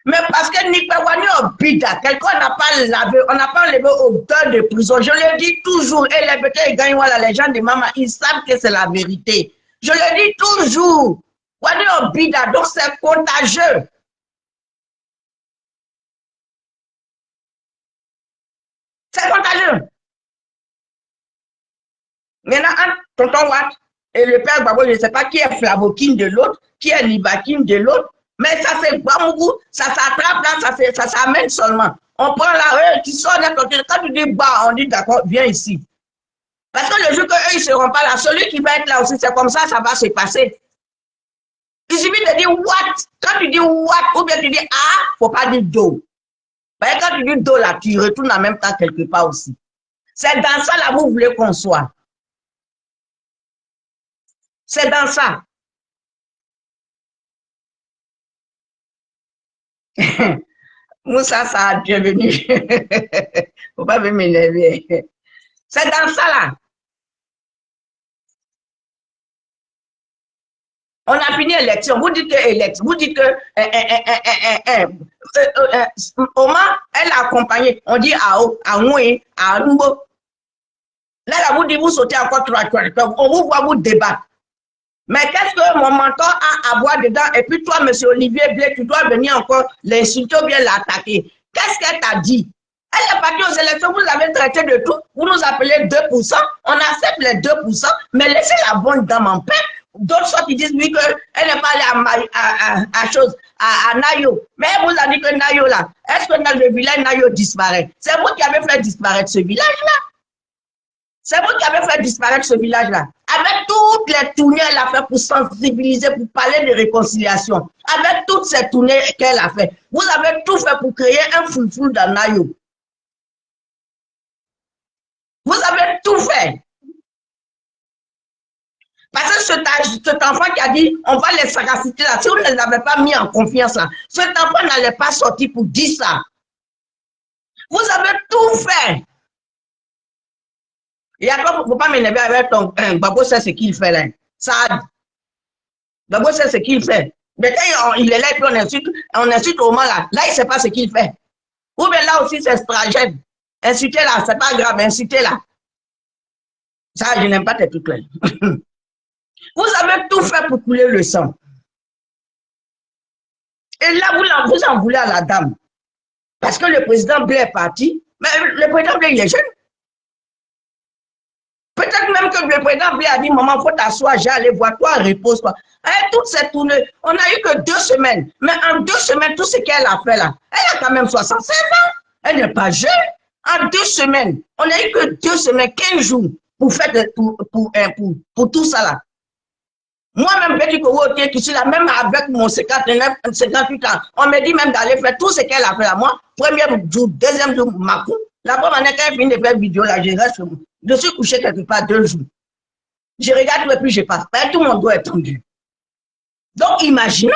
S1: Mais parce que Nikbawani Obida, quelqu'un n'a pas lavé, on n'a pas enlevé auteur de prison. Je le dis toujours, et les petits gagnent, voilà, les gens de maman, ils savent que c'est la vérité. Je le dis toujours. Wani Obida, donc c'est contagieux. C'est contagieux. Maintenant, tonton Watt et le père Gbagbo, je ne sais pas qui est Flavokine de l'autre, qui est Nibakine de l'autre, mais ça c'est Bamou, ça s'attrape là, ça s'amène seulement. On prend la tu sors là, quand tu dis bah, on dit d'accord, viens ici. Parce que le jour qu'eux, ils ne seront pas là, celui qui va être là aussi, c'est comme ça va se passer. Il suffit de dire what. Quand tu dis what, ou bien tu dis ah, il ne faut pas dire do. Ben, quand tu dis do là, tu retournes en même temps quelque part aussi. C'est dans ça là, vous voulez qu'on soit. C'est dans ça. Moussa, ça a devenu. Faut pas m'énerver. C'est dans ça là. On a fini l'élection. Vous dites que Oma, elle a accompagné. On dit à Moué, à Numbo. Là, vous dites, vous sautez encore 3. On vous voit vous débattre. Mais qu'est-ce que mon mentor a à voir dedans? Et puis toi, monsieur Olivier Blé, tu dois venir encore l'insulter ou bien l'attaquer. Qu'est-ce qu'elle t'a dit? Elle est partie aux élections, vous avez traité de tout. Vous nous appelez 2%. On accepte les 2%, mais laissez la bonne dame en paix. D'autres fois qui disent oui qu'elle n'est pas allée à Nayo. Mais elle vous a dit que Nayo là, est-ce que dans le village Nayo disparaît? C'est vous qui avez fait disparaître ce village-là. C'est vous qui avez fait disparaître ce village-là. Avec toutes les tournées qu'elle a fait pour sensibiliser, pour parler de réconciliation. Avec toutes ces tournées qu'elle a fait. Vous avez tout fait pour créer un foufou dans Nayo. Vous avez tout fait. Parce que cet enfant qui a dit, on va les sagaciter là, si vous ne les avez pas mis en confiance là, cet enfant n'allait pas sortir pour dire ça. Vous avez tout fait. Et après, il ne faut pas m'énerver avec ton Gbagbo, c'est ce qu'il fait là. Ça, Gbagbo, c'est ce qu'il fait. Mais quand il est là et puis on insulte au moment là, là, il ne sait pas ce qu'il fait. Ou bien là aussi, c'est stratagème. Insulter là, c'est pas grave, insulter là. Ça, je n'aime pas tes trucs là. Vous avez tout fait pour couler le sang. Et là, vous en voulez à la dame. Parce que le président Blé est parti. Mais le président Blé, il est jeune. Peut-être même que le président a dit, maman, il faut t'asseoir, j'ai allé voir toi, repose-toi. Toute cette tournée, on n'a eu que 2 semaines. Mais en 2 semaines, tout ce qu'elle a fait là, elle a quand même 65 ans. Elle n'est pas jeune. En 2 semaines, on n'a eu que 2 semaines, 15 jours pour faire pour tout ça là. Moi-même, petit Koro, qui suis là, même avec mon 59, 58 ans, on me dit même d'aller faire tout ce qu'elle a fait là. Moi, premier jour, deuxième jour, ma coupe. La première année, quand elle finit de faire vidéo là, je reste chez moi. Je suis couché quelque part 2 jours. Je regarde et puis je passe. Tout mon dos est tendu. Donc, imaginons.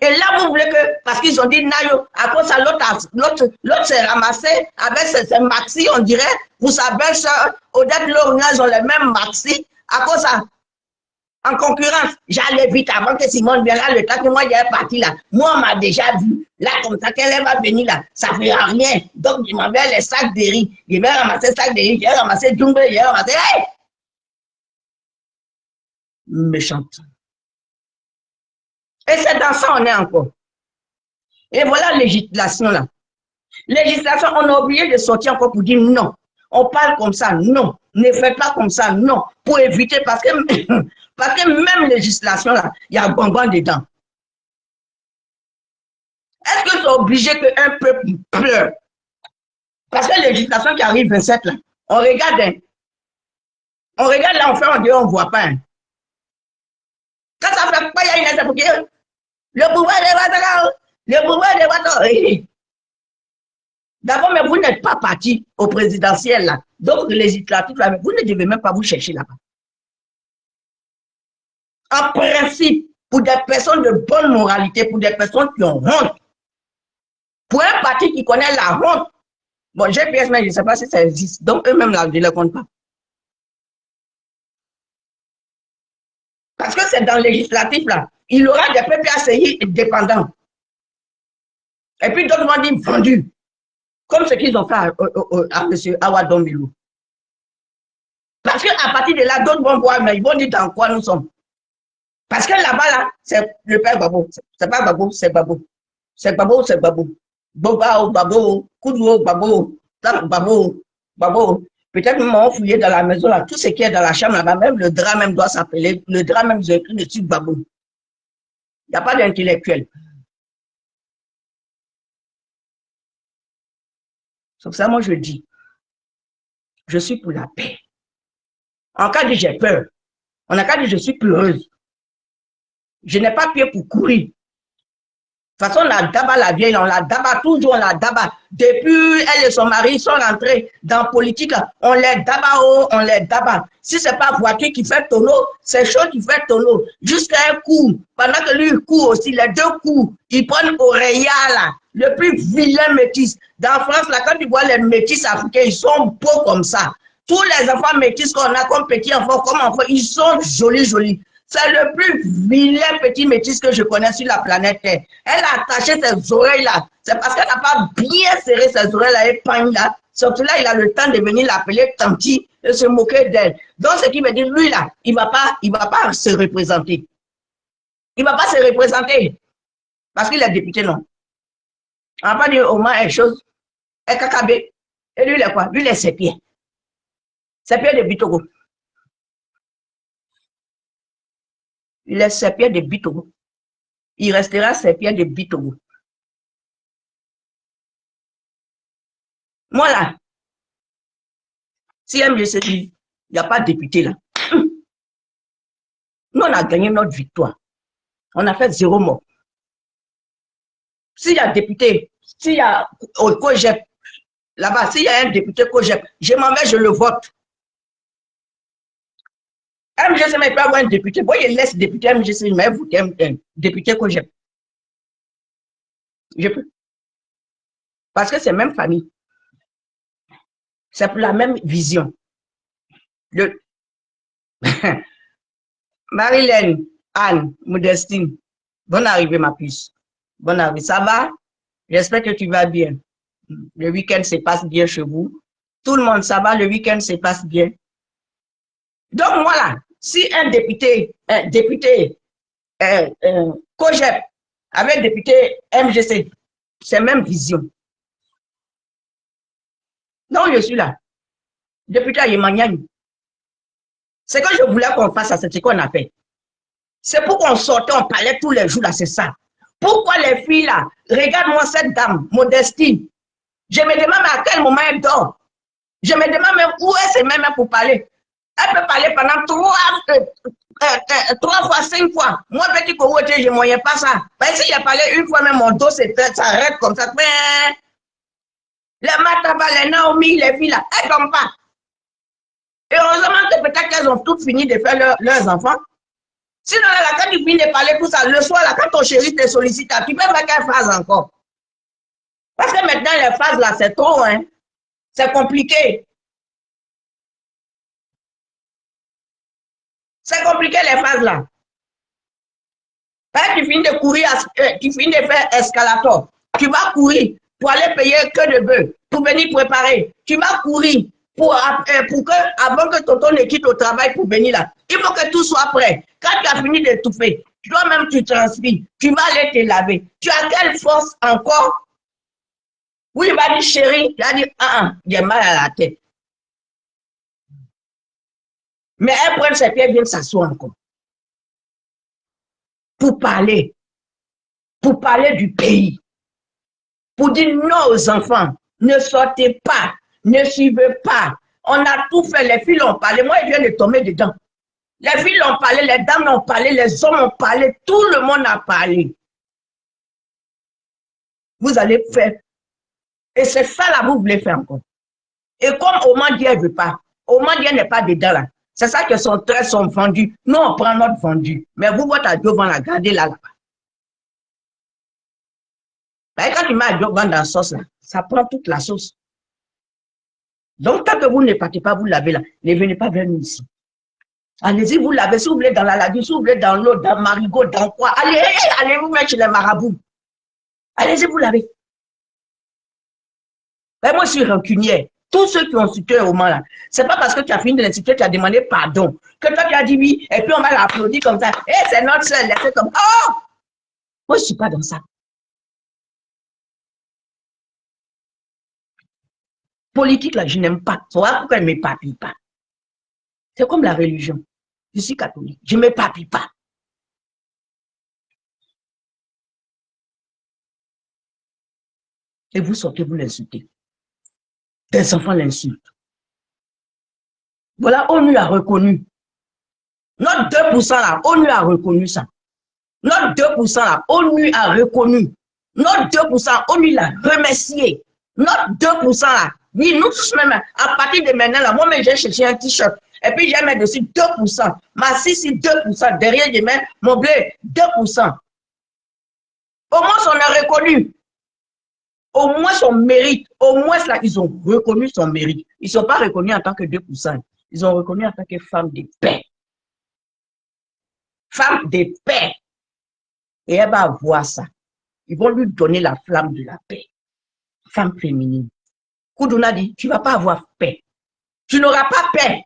S1: Et là, vous voulez que, parce qu'ils ont dit, Nayo, à cause de l'autre s'est ramassé avec ses maxi, on dirait, pour sa belle-sœur, Odette Lorna, ils ont les mêmes maxi, à cause ça. En concurrence, j'allais vite avant que Simone vienne là, le temps que moi j'avais parti là. Moi, on m'a déjà vu. Là, comme ça, qu'elle va venir là, ça ne fait rien. Donc, je m'envoie les sacs de riz. Je vais ramasser les sacs de riz, j'ai ramassé Djumbe, j'ai ramassé. Hey! Méchante. Et c'est dans ça on est encore. Et voilà la législation là. Législation, on a oublié de sortir encore pour dire non. On parle comme ça, non. Ne faites pas comme ça, non. Pour éviter, parce que même législation là, il y a un bonbon dedans. Est-ce que c'est obligé qu'un peuple pleure? Parce que la législation qui arrive 27 là, on regarde là, on fait, on dit, on ne voit pas. Hein. Quand ça fait pas, il y a une pour dire, le pouvoir des Ouattara, le pouvoir des Ouattara. D'abord, mais vous n'êtes pas parti au présidentiel là. Donc, le législatif là, vous ne devez même pas vous chercher là-bas. En principe, pour des personnes de bonne moralité, pour des personnes qui ont honte, pour un parti qui connaît la honte, bon, GPS, mais je ne sais pas si ça existe. Donc, eux-mêmes, là, je ne les compte pas. Parce que c'est dans le législatif, là. Il y aura des PPACI dépendants. Et puis, d'autres vont dire vendus. Comme ce qu'ils ont fait à M. Awadon Bilou. Parce qu'à partir de là, d'autres vont voir, mais ils vont dire dans quoi nous sommes. Parce que là-bas, là, c'est le père Babo. C'est pas Babo, c'est Babo. C'est Babo, c'est Babo. Boba, Babo, Koudou, Babo, Babo, Babo. Peut-être qu'ils m'ont fouillé dans la maison, là, tout ce qui est dans la chambre, là-bas, même le drap même doit s'appeler, le drap même, ils ont écrit dessus Babo. Il n'y a pas d'intellectuel. Sauf ça, moi, je dis, je suis pour la paix. En cas de j'ai peur, en cas de je suis peureuse, je n'ai pas pied pour courir. De toute façon, on la dabat la vieille, on la dabat toujours, on la dabat. Depuis elle et son mari sont rentrés dans la politique, on les dabat haut, on les dabat. Si ce n'est pas voiture qui fait tonneau, c'est chaud qui fait tonneau. Jusqu'à un coup, pendant que lui court aussi, les 2 coups, ils prennent Aurélia là, le plus vilain métis. Dans France, là, quand tu vois les métis africains, ils sont beaux comme ça. Tous les enfants métis qu'on a comme petits enfants, comme enfants, ils sont jolis, jolis. C'est le plus vilain petit métis que je connais sur la planète Terre. Elle a attaché ses oreilles là. C'est parce qu'elle n'a pas bien serré ses oreilles là et pagne là. Surtout là, il a le temps de venir l'appeler Tanti et se moquer d'elle. Donc, ce qui veut dire, lui là, il va pas se représenter. Il ne va pas se représenter. Parce qu'il est député, non. On va pas dire au moins une chose. Et Kakabé. Et lui, il est quoi? Lui, il est ses pieds. Ses pieds de Bitogo. Il est ses pieds de Bitogo. Il restera ses pieds de Bitogo. Moi là, si MGC dit, il n'y a pas de député là. Nous, on a gagné notre victoire. On a fait 0 mort. S'il y a député, s'il y a au COGEP, là-bas, s'il y a un député COGEP, je m'en vais, je le vote. MGC n'est pas un député. Moi, il laisse député MGC, mais vous un député COGEP. Je peux. Parce que c'est même famille. C'est pour la même vision. Marilène, Anne, Modestine, bonne arrivée ma puce. Bonne arrivée, ça va? J'espère que tu vas bien. Le week-end se passe bien chez vous. Tout le monde, ça va, le week-end se passe bien. Donc voilà, si un député COGEP avec député MGC, c'est même vision. Donc je suis là. Député à Yemanyani. Ce que je voulais qu'on fasse, c'est ce qu'on a fait. C'est pour qu'on sortait, on parlait tous les jours, là, c'est ça. Pourquoi les filles, là, regarde-moi cette dame, Modestine. Je me demande à quel moment elle dort. Je me demande même où est-ce même pour parler. Elle peut parler pendant 3 fois, 5 fois. Moi, petit Kouroté, je ne moyen pas ça. Parce que si j'ai parlé une fois, même mon dos ça arrête comme ça. Mais les Mataba, les Naomi, les filles là, elles ne tombent pas. Et heureusement que peut-être qu'elles ont toutes fini de faire leurs enfants. Sinon, là, quand tu finis de parler tout ça, le soir, là, quand ton chéri te sollicite, tu peux faire quelle phase encore? Parce que maintenant, les phases là, c'est trop, hein. C'est compliqué. C'est compliqué les phases là. Quand tu finis de courir, tu finis de faire escalator, tu vas courir pour aller payer que de bœuf, pour venir préparer. Tu vas courir pour que, avant que tonton ne quitte au travail pour venir là. Il faut que tout soit prêt. Quand tu as fini d'étouffer, toi-même tu transpires, tu vas aller te laver. Tu as quelle force encore? Oui, il va dire chérie, il va dire j'ai mal à la tête. Mais elle prend ses pieds, vient s'asseoir encore. Pour parler du pays, pour dire non aux enfants, ne sortez pas, ne suivez pas. On a tout fait, les filles l'ont parlé, moi je viens de tomber dedans. Les filles l'ont parlé, les dames l'ont parlé, les hommes ont parlé, tout le monde a parlé. Vous allez faire, et c'est ça là, vous voulez faire encore. Et comme Omandia ne veut pas, Omandia n'est pas dedans là, c'est ça que son traits sont vendus. Nous, on prend notre vendu, mais vous, votre adieu, on la garder là-bas. Quand tu mets adieu dans la sauce là, ça prend toute la sauce. Donc, tant que vous ne partez pas, vous lavez là, ne venez pas vers nous ici. Allez-y, vous lavez, si vous voulez dans la lagune, si vous voulez dans l'eau, dans Marigot, dans quoi. Allez vous mettre chez les marabouts. Allez-y, vous lavez. Ben, moi, je suis rancunière. Tous ceux qui ont insulté au moment là, c'est pas parce que tu as fini de l'insulter, tu as demandé pardon, que toi tu as dit oui, et puis on va l'applaudir comme ça. C'est notre seul, elle fait comme oh! Moi, je ne suis pas dans ça. Politique, là, je n'aime pas. Voilà pourquoi elle ne m'épapille pas. C'est comme la religion. Je suis catholique. Je ne m'épapille pas. Et vous sortez, vous l'insultez. Tes enfants l'insultent. Voilà, ONU a reconnu. Notre 2% là, ONU a reconnu ça. Notre 2% là, ONU a reconnu. Notre 2%, ONU l'a remercié. Notre 2% là, oui, nous tous même, à partir de maintenant là, moi-même j'ai cherché un t-shirt. Et puis j'ai mis dessus 2%. Ma sissi 2%. Derrière, j'ai mis mon blé 2%. Au moins, on a reconnu. Au moins son mérite. Au moins, là, ils ont reconnu son mérite. Ils ne sont pas reconnus en tant que 2%. Ils ont reconnu en tant que femme de paix. Femme de paix. Et elle va voir ça. Ils vont lui donner la flamme de la paix. Femme féminine. Koudouna dit, tu ne vas pas avoir paix. Tu n'auras pas paix.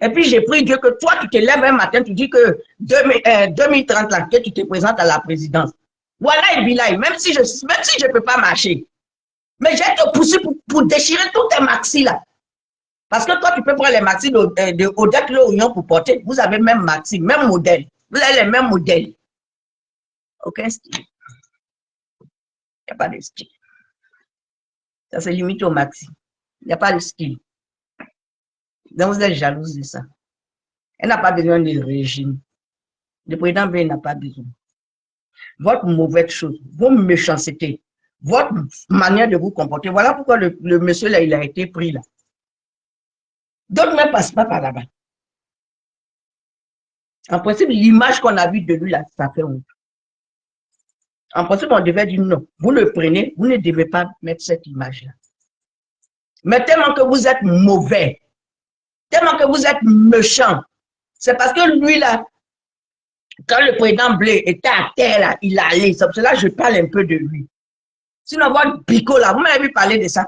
S1: Et puis j'ai pris Dieu que toi, tu te lèves un matin, tu dis que 2030, là, que tu te présentes à la présidence. Voilà, même si je ne peux pas marcher. Mais j'ai te poussé pour déchirer tous tes maxis là. Parce que toi, tu peux prendre les maxis d'Odette L'Oignon pour porter. Vous avez même maxi, même modèle. Vous avez les mêmes modèles. Aucun style. Il n'y a pas de style. Ça se limite au maxi. Il n'y a pas de style. Donc vous êtes jalouse de ça. Elle n'a pas besoin de régime. Le président B n'a pas besoin. Votre mauvaise chose, vos méchancetés, votre manière de vous comporter. Voilà pourquoi le monsieur là, il a été pris là. D'autres ne passent pas par là-bas. En principe, l'image qu'on a vue de lui là, ça fait honte. En principe, on devait dire non. Vous le prenez, vous ne devez pas mettre cette image-là. Mais tellement que vous êtes mauvais, tellement que vous êtes méchant, c'est parce que lui là, quand le président Blé était à terre là, il allait. C'est pour cela que je parle un peu de lui. Sinon, votre bico là, vous m'avez vu parler de ça.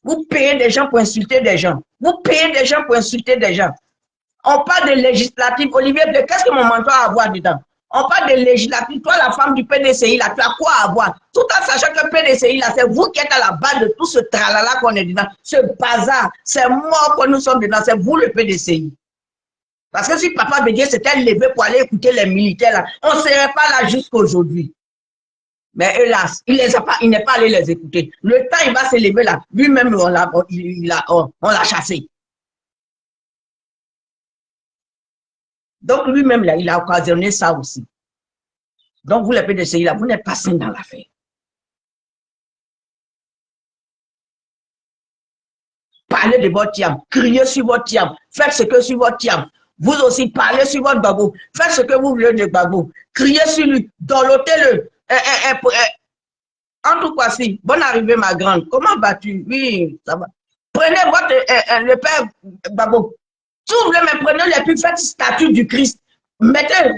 S1: Vous payez des gens pour insulter des gens. Vous payez des gens pour insulter des gens. On parle de législative. Olivier, qu'est-ce que mon mentor a à voir dedans? On parle de législative. Toi, la femme du PDCI, là, tu as quoi à voir? Tout en sachant que le PDCI, là, c'est vous qui êtes à la base de tout ce tralala qu'on est dedans. Ce bazar, c'est moi que nous sommes dedans. C'est vous le PDCI. Parce que si Papa Bédié s'était levé pour aller écouter les militaires, là, on ne serait pas là jusqu'aujourd'hui. Mais hélas, il n'est pas allé les écouter. Le temps, il va se lever là. Lui-même, on l'a chassé. Donc, lui-même, là, il a occasionné ça aussi. Donc, vous, les PDCI, là, vous n'êtes pas sain dans l'affaire. Parlez de votre tiam, criez sur votre tiam, faites ce que sur votre tiam. Vous aussi, parlez sur votre babou, faites ce que vous voulez de babou. Criez sur lui, dorlotez-le. En tout cas, si, bonne arrivée, ma grande. Comment vas-tu? Oui, ça va. Prenez le père Babou. Si vous voulez me prenez les plus, faites statue du Christ. Mettez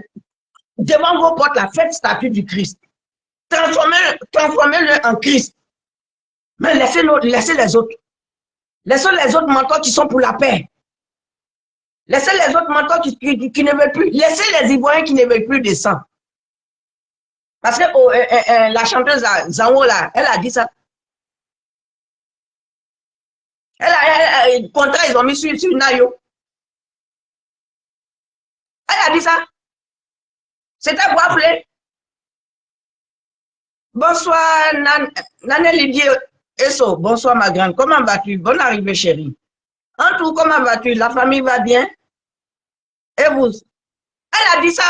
S1: devant vos portes la faites statue du Christ. Transformez-le en Christ. Mais laissez les autres. Laissez les autres mentors qui sont pour la paix. Laissez les autres mentors qui ne veulent plus. Laissez les Ivoiriens qui ne veulent plus de sang. Parce que la chanteuse Zango, là, elle a dit ça. Le contrat, ils ont mis sur Nayo. Elle a dit ça. C'était pour appeler. Bonsoir, Nané Lydie Esso. Bonsoir, ma grande. Comment vas-tu? Bonne arrivée, chérie. En tout, comment vas-tu? La famille va bien? Et vous? Elle a dit ça.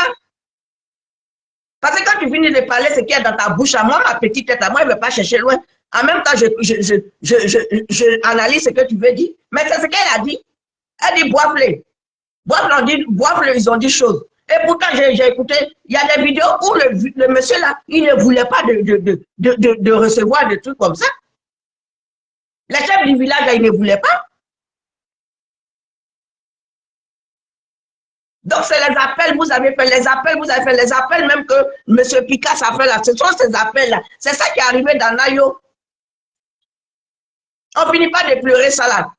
S1: Parce que quand tu finis de parler, ce qui est dans ta bouche, à moi, ma petite tête, à moi, elle ne veut pas chercher loin. En même temps, je analyse ce que tu veux dire. Mais c'est ce qu'elle a dit. Elle dit boive-les. Boive-les, ils ont dit choses. Et pourtant, j'ai écouté, il y a des vidéos où le monsieur là, il ne voulait pas de recevoir des trucs comme ça. Les chefs du village, là, ils ne voulaient pas. Donc, c'est les appels, vous avez fait les appels, les appels même que M. Picasso a fait là. Ce sont ces appels-là. C'est ça qui est arrivé dans Nayo. On finit pas de pleurer ça là.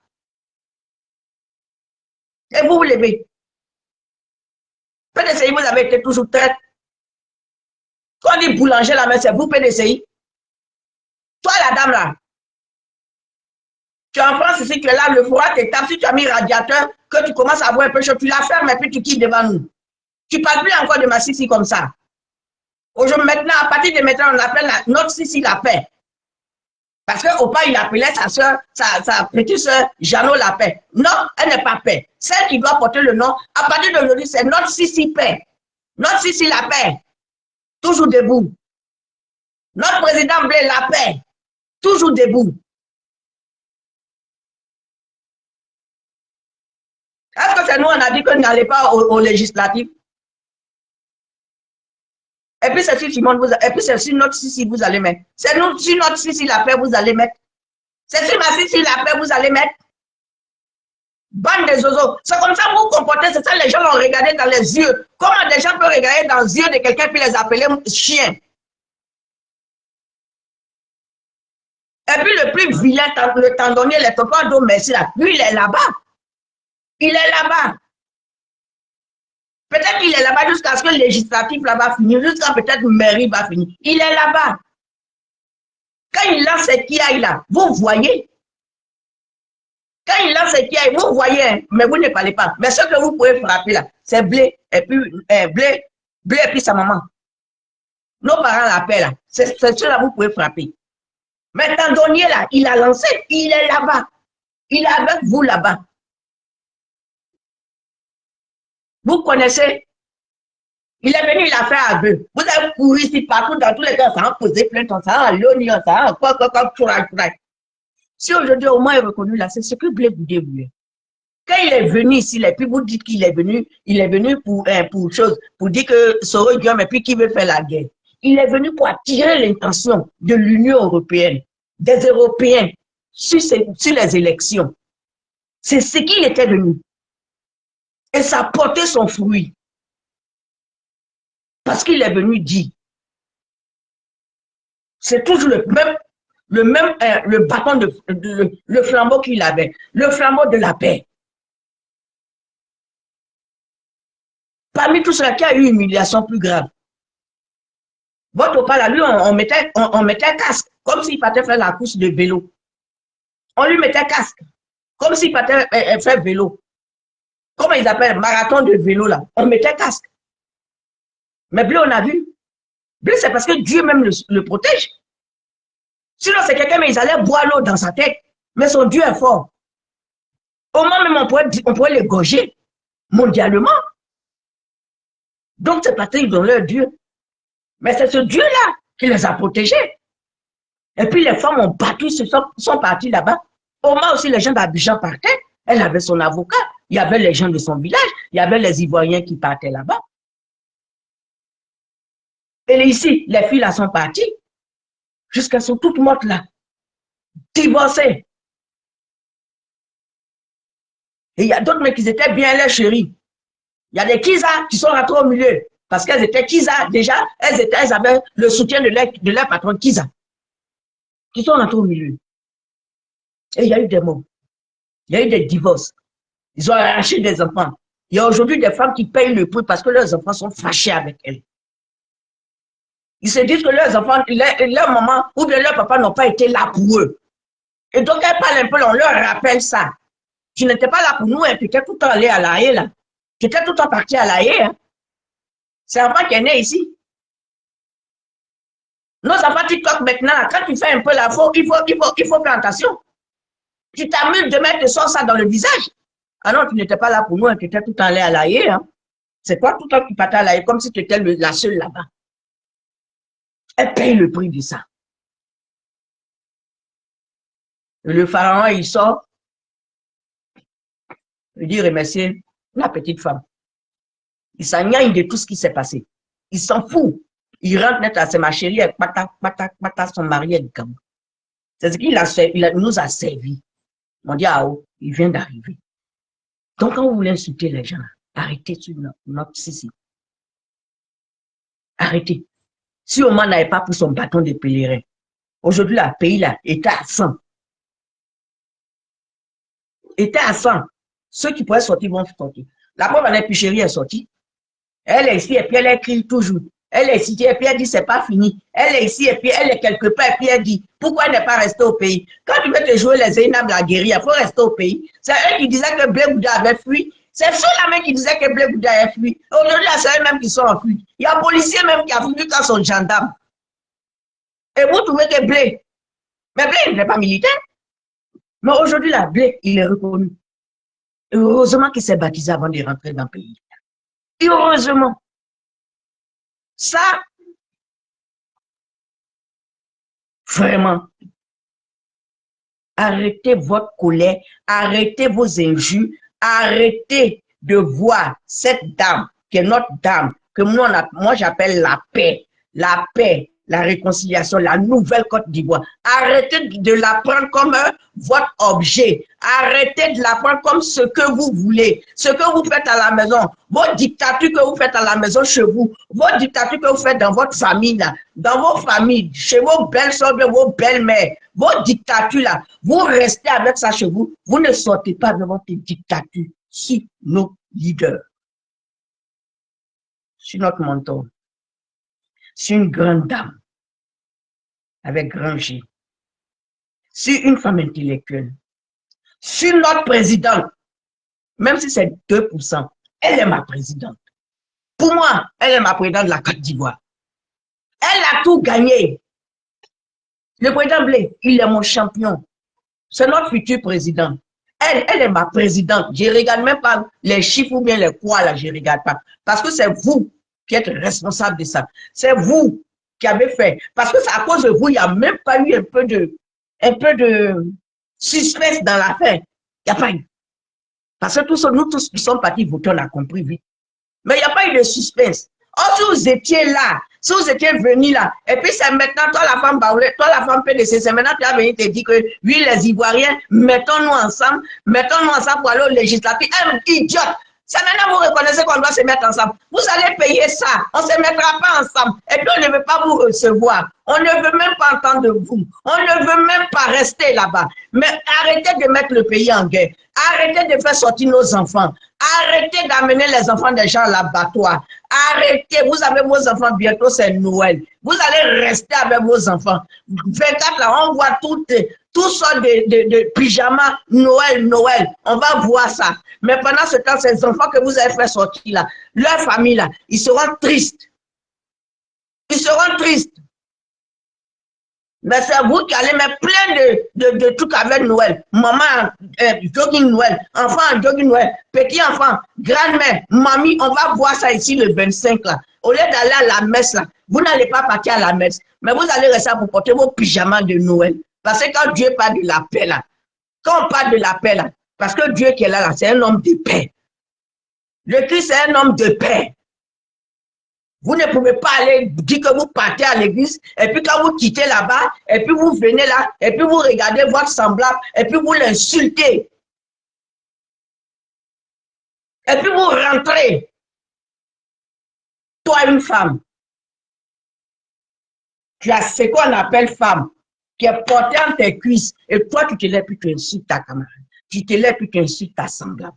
S1: Et vous levez. PDCI, vous avez été toujours traite. Quand on dit boulanger là, mais c'est vous PDCI. Toi, la dame là, tu es en France ici, tu es là, le fourrage t'étape, si tu as mis radiateur, que tu commences à voir un peu chaud, tu la fermes et puis tu quittes devant nous. Tu ne parles plus encore de ma Sissi comme ça. Aujourd'hui, maintenant, à partir de maintenant, on appelle notre Sissi la paix. Parce qu'au pas, il appelait sa soeur, sa petite soeur, Jeannot la paix. Non, elle n'est pas paix. Celle qui doit porter le nom, à partir d'aujourd'hui, c'est notre Sissi paix. Notre Sissi la paix. Toujours debout. Notre président Blé la paix. Toujours debout. Est-ce que c'est nous, on a dit qu'on n'allait pas au législatif? Et puis c'est sur Simone, et puis c'est sur notre Sissi vous allez mettre. C'est nous, sur notre Sissi la paix, vous allez mettre. C'est sur ma Sissi la paix, vous allez mettre. Bande de zozos. C'est comme ça que vous vous comportez, c'est ça les gens l'ont regardé dans les yeux. Comment des gens peuvent regarder dans les yeux de quelqu'un puis les appeler chiens? Et puis le plus vilain, le tendonnier, le tonton d'eau, merci là. Lui, il est là-bas. Il est là-bas. Peut-être qu'il est là-bas jusqu'à ce que le législatif là-bas finisse, jusqu'à peut-être le mairie va finir. Il est là-bas. Quand il lance ses kiaïs là, vous voyez. Quand il lance ses kiaïs, vous voyez, mais vous ne parlez pas. Mais ce que vous pouvez frapper là, c'est blé, et puis blé et puis sa maman. Nos parents l'appellent là. C'est cela que vous pouvez frapper. Mais Tandonnier là, il a lancé, il est là-bas. Il est avec vous là-bas. Vous connaissez? Il est venu, il a fait à deux. Vous avez couru ici partout, dans tous les cas, ça a posé plein de temps, ça a l'oignon, ça a quoi. Si aujourd'hui, au moins, il est reconnu là, c'est ce que Blé Boudé voulait. Quand il est venu ici, et puis vous dites qu'il est venu pour dire que Soro Guillaume, et puis qu'il veut faire la guerre. Il est venu pour attirer l'intention de l'Union européenne, des Européens, sur les élections. C'est ce qu'il était venu. Et ça a porté son fruit. Parce qu'il est venu dire. C'est toujours le bâton, le flambeau qu'il avait. Le flambeau de la paix. Parmi tout cela, qui a eu une humiliation plus grave? Votre opale, à lui, on mettait un casque, comme s'il partait faire la course de vélo. On lui mettait un casque, comme s'il partait faire vélo. Comment ils appellent marathon de vélo là? On mettait un casque. Mais Blé, on a vu. Blé, c'est parce que Dieu même le protège. Sinon, c'est quelqu'un, mais ils allaient boire l'eau dans sa tête. Mais son Dieu est fort. Au moins, même, on pourrait les gorger mondialement. Donc, c'est parce qu'ils ont leur Dieu. Mais c'est ce Dieu-là qui les a protégés. Et puis, les femmes ont battu, sont parties là-bas. Au moins aussi, les gens d'Abidjan partaient. Elle avait son avocat. Il y avait les gens de son village. Il y avait les Ivoiriens qui partaient là-bas. Et ici, les filles là sont parties. Jusqu'à sont toutes mortes là. Divorcées. Et il y a d'autres, mais qui étaient bien les chéris. Il y a des Kisa qui sont rentrés au milieu. Parce qu'elles étaient Kisa, déjà, elles avaient le soutien de leur patron Kisa. Qui sont rentrés au milieu. Et il y a eu des morts. Il y a eu des divorces. Ils ont arraché des enfants. Il y a aujourd'hui des femmes qui payent le prix parce que leurs enfants sont fâchés avec elles. Ils se disent que leurs enfants, leur maman ou bien leur papa n'ont pas été là pour eux. Et donc, elles parlent un peu, on leur rappelle ça. Tu n'étais pas là pour nous, hein, tu étais tout le temps allé à La Haye, là. Tu étais tout le temps parti à La Haye, hein. C'est un enfant qui est né ici. Nos enfants TikTok maintenant, quand tu fais un peu la faute, il faut faire attention. Tu t'amuses de mettre ça dans le visage. Ah non, tu n'étais pas là pour nous, hein, tu étais tout le temps allé à La Haye, hein. C'est toi tout le temps qui partais à La Haye, comme si tu étais la seule là-bas. Elle paye le prix de ça. Et le pharaon, il sort. Il dit remercier la petite femme. Il s'engagne de tout ce qui s'est passé. Il s'en fout. Il rentre net à ma chérie avec pata, son mari est comme. C'est ce qu'il nous a servi. On dit, ah oh, il vient d'arriver. Donc, quand vous voulez insulter les gens, arrêtez sur notre sissi. Arrêtez. Si Oman n'avait pas pris son bâton de pèlerin, aujourd'hui, le pays là était à 100. Était à 100. Ceux qui pourraient sortir vont sortir. La pauvre Annette Picherie est sortie. Elle est ici et puis elle écrit toujours. Elle est ici et puis elle dit c'est pas fini. Elle est ici et puis elle est quelque part et puis elle dit pourquoi elle n'est pas restée au pays. Quand tu veux te jouer les Zainab la guérilla, il faut rester au pays. C'est eux qui disaient que Blé Bouddha avait fui. C'est ceux-là même qui disaient que Blé Bouddha avait fui. Aujourd'hui, c'est eux-mêmes qui sont en fuite. Il y a un policier même qui a fui quand son gendarme. Et vous trouvez que Blé. Mais Blé, il n'est pas militaire. Mais aujourd'hui, là, Blé, il est reconnu. Heureusement qu'il s'est baptisé avant de rentrer dans le pays. Et heureusement. Ça, vraiment, arrêtez votre colère, arrêtez vos injures, arrêtez de voir cette dame, qui est notre dame, que moi j'appelle la paix, la réconciliation, la nouvelle Côte d'Ivoire. Arrêtez de la prendre comme votre objet. Arrêtez de la prendre comme ce que vous voulez, ce que vous faites à la maison, vos dictatures que vous faites à la maison chez vous, vos dictatures que vous faites dans votre famille, là, dans vos familles, chez vos belles-sœurs, vos belles-mères, vos dictatures, là, vous restez avec ça chez vous, vous ne sortez pas de votre dictature sur nos leaders, sur notre mentor, sur une grande dame, avec grand G, sur une femme intellectuelle, sur notre présidente, même si c'est 2%, elle est ma présidente. Pour moi, elle est ma présidente de la Côte d'Ivoire. Elle a tout gagné. Le président Blé, il est mon champion. C'est notre futur président. Elle est ma présidente. Je ne regarde même pas les chiffres ou bien les quoi, là, je ne regarde pas. Parce que c'est vous qui êtes responsable de ça. C'est vous qui avez fait. Parce que c'est à cause de vous, il n'y a même pas eu un peu de suspense dans l'affaire. Il n'y a pas eu. Parce que nous tous qui sommes partis voter, on a compris vite. Mais il n'y a pas eu de suspense. Oh, si vous étiez là, si vous étiez venu là, et puis c'est maintenant, toi la femme Baoulé, toi la femme PDC, c'est maintenant tu as venu te dire que, oui, les Ivoiriens, mettons-nous ensemble pour aller au législatif. Idiote! C'est maintenant vous reconnaissez qu'on doit se mettre ensemble. Vous allez payer ça. On ne se mettra pas ensemble. Et puis on ne veut pas vous recevoir. On ne veut même pas entendre de vous. On ne veut même pas rester là-bas. Mais arrêtez de mettre le pays en guerre. Arrêtez de faire sortir nos enfants. Arrêtez d'amener les enfants des gens à l'abattoir. Arrêtez, vous avez vos enfants, bientôt c'est Noël. Vous allez rester avec vos enfants. 24 là, on voit tout sortes de pyjamas, Noël, Noël. On va voir ça. Mais pendant ce temps, ces enfants que vous avez fait sortir là, leur famille là, ils seront tristes. Ils seront tristes. Mais c'est vous qui allez mettre plein de trucs avec Noël. Maman, jogging Noël, enfant, jogging Noël, petit enfant, grand-mère, mamie, on va voir ça ici le 25 là. Au lieu d'aller à la messe là, vous n'allez pas partir à la messe, mais vous allez rester pour porter vos pyjamas de Noël. Parce que quand Dieu parle de la paix là, quand on parle de la paix là, parce que Dieu qui est là, c'est un homme de paix. Le Christ est un homme de paix. Vous ne pouvez pas aller dire que vous partez à l'église, et puis quand vous quittez là-bas, et puis vous venez là, et puis vous regardez votre semblable, et puis vous l'insultez. Et puis vous rentrez. Toi, une femme, tu as ce qu'on appelle femme, qui est portée en tes cuisses, et toi, tu te lèves, puis tu insultes ta camarade. Tu te lèves, puis tu insultes ta semblable.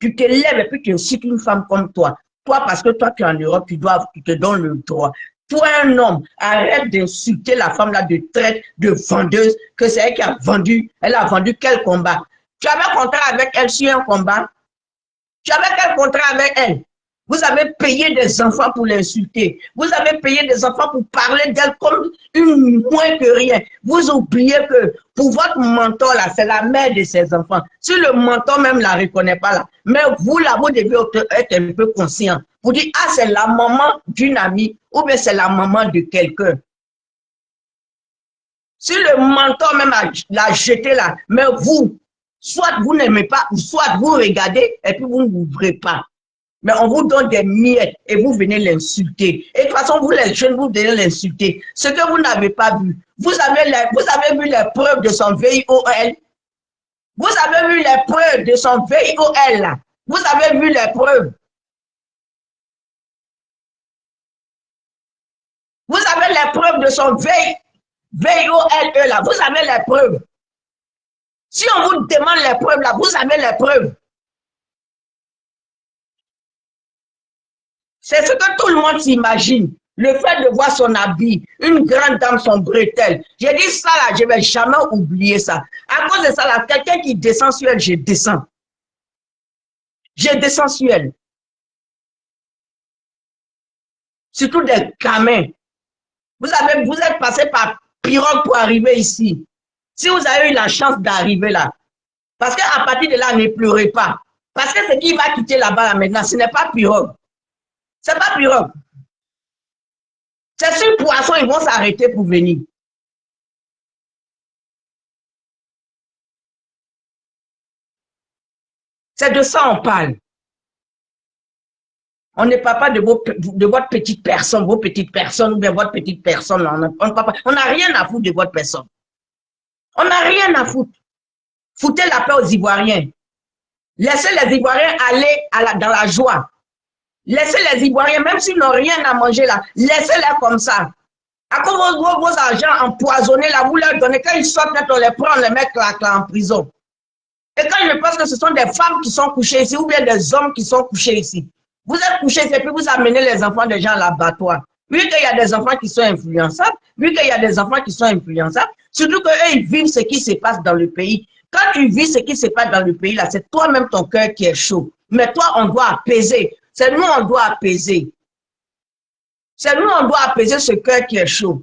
S1: Tu te lèves, et puis tu insultes une femme comme toi. Toi, parce que toi, tu es en Europe, tu te donnes le droit. Toi, un homme, arrête d'insulter la femme là de traite, de vendeuse, que c'est elle qui a vendu. Elle a vendu quel combat? Tu avais un contrat avec elle sur un combat? Tu avais quel contrat avec elle? Vous avez payé des enfants pour l'insulter. Vous avez payé des enfants pour parler d'elle comme une moins que rien. Vous oubliez que pour votre mentor, là, c'est la mère de ses enfants. Si le mentor même ne la reconnaît pas, là, mais vous, là, vous devez être un peu conscient. Vous dites, ah, c'est la maman d'une amie ou bien c'est la maman de quelqu'un. Si le mentor même l'a jeté là, mais vous, soit vous n'aimez pas, soit vous regardez et puis vous n'ouvrez pas. Mais on vous donne des miettes et vous venez l'insulter. Et de toute façon, vous les jeunes, vous venez l'insulter. Ce que vous n'avez pas vu. Vous avez vu les preuves de son VIOL. Vous avez vu les preuves de son VIOL là. Vous avez vu les preuves. Vous avez les preuves de son VIOL là. Vous avez les preuves. Si on vous demande les preuves là, vous avez les preuves. C'est ce que tout le monde s'imagine. Le fait de voir son habit, une grande dame, son bretelle. J'ai dit ça là, je ne vais jamais oublier ça. À cause de ça là, quelqu'un qui descend sur elle, je descends. Je descends sur elle. Surtout des gamins. Vous êtes passé par pirogue pour arriver ici. Si vous avez eu la chance d'arriver là, parce qu'à partir de là, ne pleurez pas. Parce que ce qui va quitter là-bas là, maintenant, ce n'est pas pirogue. Ce n'est pas pirogue. C'est sur poisson, ils vont s'arrêter pour venir. C'est de ça on parle. On ne parle pas de votre petite personne, vos petites personnes ou de votre petite personne. On n'a rien à foutre de votre personne. On n'a rien à foutre. Foutez la paix aux Ivoiriens. Laissez les Ivoiriens aller dans la joie. Laissez les Ivoiriens, même s'ils n'ont rien à manger là, laissez-les comme ça. À cause vos argents empoisonnés là, vous leur donnez, quand ils sortent, on les prend, on les met là en prison. Et quand je pense que ce sont des femmes qui sont couchées ici, ou bien des hommes qui sont couchés ici. Vous êtes couchés et puis vous amenez les enfants des gens à l'abattoir. Vu qu'il y a des enfants qui sont influençables, surtout qu'eux, ils vivent ce qui se passe dans le pays. Quand tu vis ce qui se passe dans le pays, là, c'est toi-même ton cœur qui est chaud. Mais toi, on doit apaiser. C'est nous, on doit apaiser. C'est nous, on doit apaiser ce cœur qui est chaud.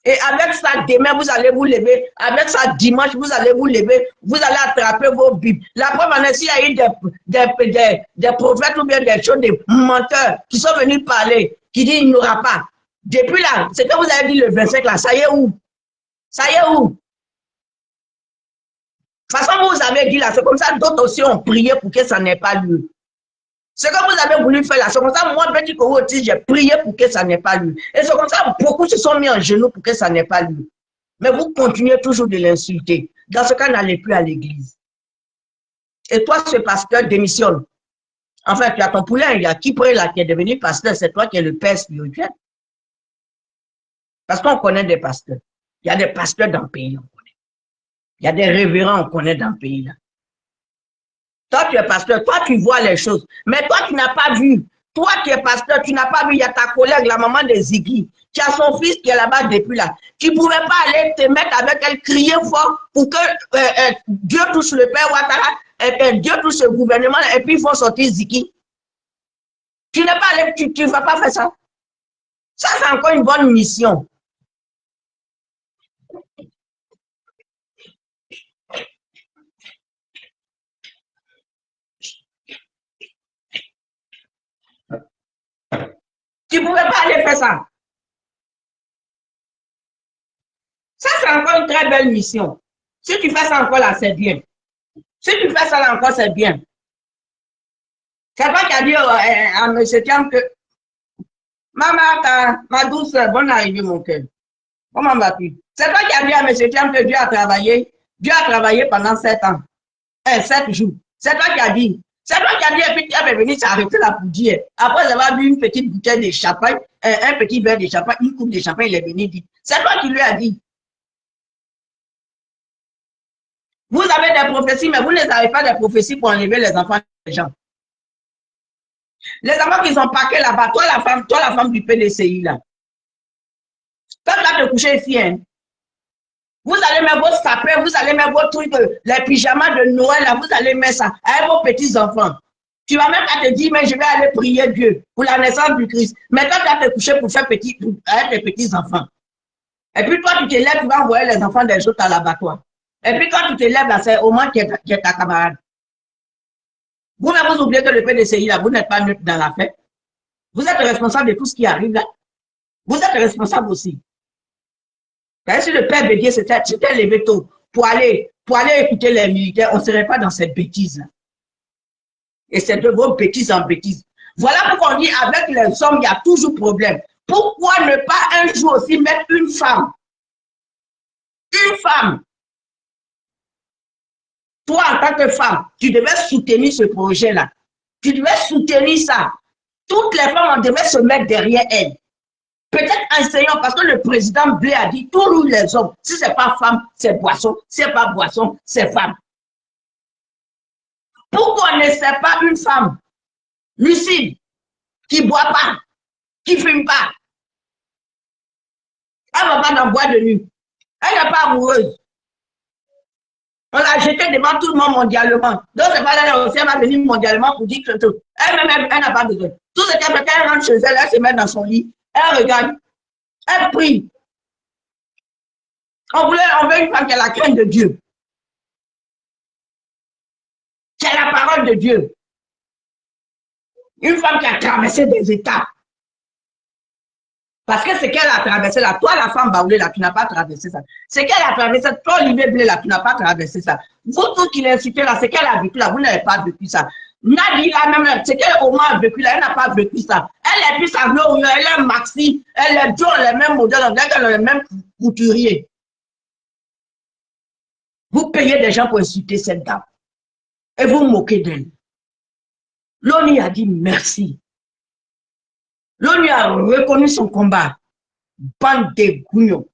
S1: Et avec ça, demain, vous allez vous lever. Avec ça, dimanche, vous allez vous lever. Vous allez attraper vos bibles. La preuve en est, s'il y a eu des prophètes ou bien des choses, des menteurs qui sont venus parler, qui disent il n'y aura pas. Depuis là, ce que vous avez dit le 25 là, ça y est où? Ça y est où? De toute façon, vous avez dit là, c'est comme ça, d'autres aussi ont prié pour que ça n'ait pas lieu. Ce que vous avez voulu faire là, c'est comme ça, moi, Betty Koro aussi, j'ai prié pour que ça n'ait pas lieu. Et c'est comme ça, beaucoup se sont mis en genoux pour que ça n'ait pas lieu. Mais vous continuez toujours de l'insulter. Dans ce cas, n'allez plus à l'église. Et toi, ce pasteur démissionne. Enfin, tu as ton poulain, il y a qui près là, qui est devenu pasteur, c'est toi qui es le père spirituel. Parce qu'on connaît des pasteurs. Il y a des pasteurs dans le pays, on connaît. Il y a des révérends, on connaît dans le pays là. Toi, tu es pasteur. Toi, tu vois les choses. Mais toi, tu n'as pas vu. Toi qui es pasteur, tu n'as pas vu. Il y a ta collègue, la maman de Ziggy, qui a son fils qui est là-bas depuis là. Tu ne pouvais pas aller te mettre avec elle, crier fort pour que Dieu touche le père Ouattara, Dieu touche le gouvernement, et puis il faut sortir Ziggy. Tu n'es pas allé, tu ne vas pas faire ça. Ça, c'est encore une bonne mission. Tu ne pouvais pas aller faire ça. Ça, c'est encore une très belle mission. Si tu fais ça encore là, c'est bien. Si tu fais ça là encore, c'est bien. C'est toi qui as dit à M. Thiam que Maman, ma douce, bonne arrivée, mon cœur. Comment vas-tu? C'est toi qui as dit à M. Thiam que Dieu a travaillé pendant 7 ans. 7 jours. C'est toi qui as dit. C'est toi qui as dit, et puis tu es venu s'arrêter là pour dire. Après avoir bu une petite bouteille de champagne, un petit verre de champagne, une coupe de champagne, il est venu dire. C'est toi qui lui as dit. Vous avez des prophéties, mais vous ne avez pas des prophéties pour enlever les enfants des gens. Les enfants qui sont parqués là-bas, toi la femme du PDCI là. Quand tu vas te coucher ici, hein, vous allez mettre vos sapins, vous allez mettre vos trucs, les pyjamas de Noël, là, vous allez mettre ça avec vos petits-enfants. Tu vas même pas te dire, mais je vais aller prier Dieu pour la naissance du Christ. Mais toi, tu vas te coucher pour faire avec tes petits-enfants. Et puis toi, tu te lèves, tu vas envoyer les enfants des autres à l'abattoir. Et puis quand tu te lèves, c'est au moins qui est ta camarade. Vous-même, vous oubliez que le PDCI, là, vous n'êtes pas neutre dans la fête. Vous êtes responsable de tout ce qui arrive là. Vous êtes responsable aussi. Si le père Bédier s'était levé tôt pour aller écouter les militaires, on ne serait pas dans cette bêtise-là. Et c'est de vos bêtises en bêtises. Voilà pourquoi on dit avec les hommes, il y a toujours problème. Pourquoi ne pas un jour aussi mettre une femme? Une femme. Toi, en tant que femme, tu devais soutenir ce projet-là. Tu devais soutenir ça. Toutes les femmes, on devait se mettre derrière elles. Peut-être enseignant, parce que le président Blé a dit, tous nous les hommes, si ce n'est pas femme, c'est boisson. Si ce n'est pas boisson, c'est femme. Pourquoi on ne sait pas une femme lucide, qui ne boit pas, qui ne fume pas? Elle ne va pas dans boîte de nuit. Elle n'est pas amoureuse. On l'a jetée devant tout le monde mondialement. Donc, c'est pas là aussi, elle va venir mondialement pour dire que tout. Elle-même, elle n'a pas besoin. Tout ce qu'elle fait, elle rentre chez elle, elle se met dans son lit, elle regarde, elle prie. On veut une femme qui a la crainte de Dieu. Qui a la parole de Dieu. Une femme qui a traversé des étapes. Parce que ce qu'elle a traversé là, toi la femme Baoulé là, tu n'as pas traversé ça. Ce qu'elle a traversé, toi Olivier Blé là, tu n'as pas traversé ça. Vous tous qui l'insultez là, ce qu'elle a vécu là, vous n'avez pas vécu ça. Nadie là même, ce qu'elle au moins a vécu là, elle n'a pas vécu ça. Elle est plus sa gloire, elle est maxi, elle est Joe, les mêmes modèles, elle est les mêmes couturiers. Vous payez des gens pour insulter cette dame. Et vous moquez d'elle. L'ONU a dit merci. L'ONU a reconnu son combat. Bande des gougnons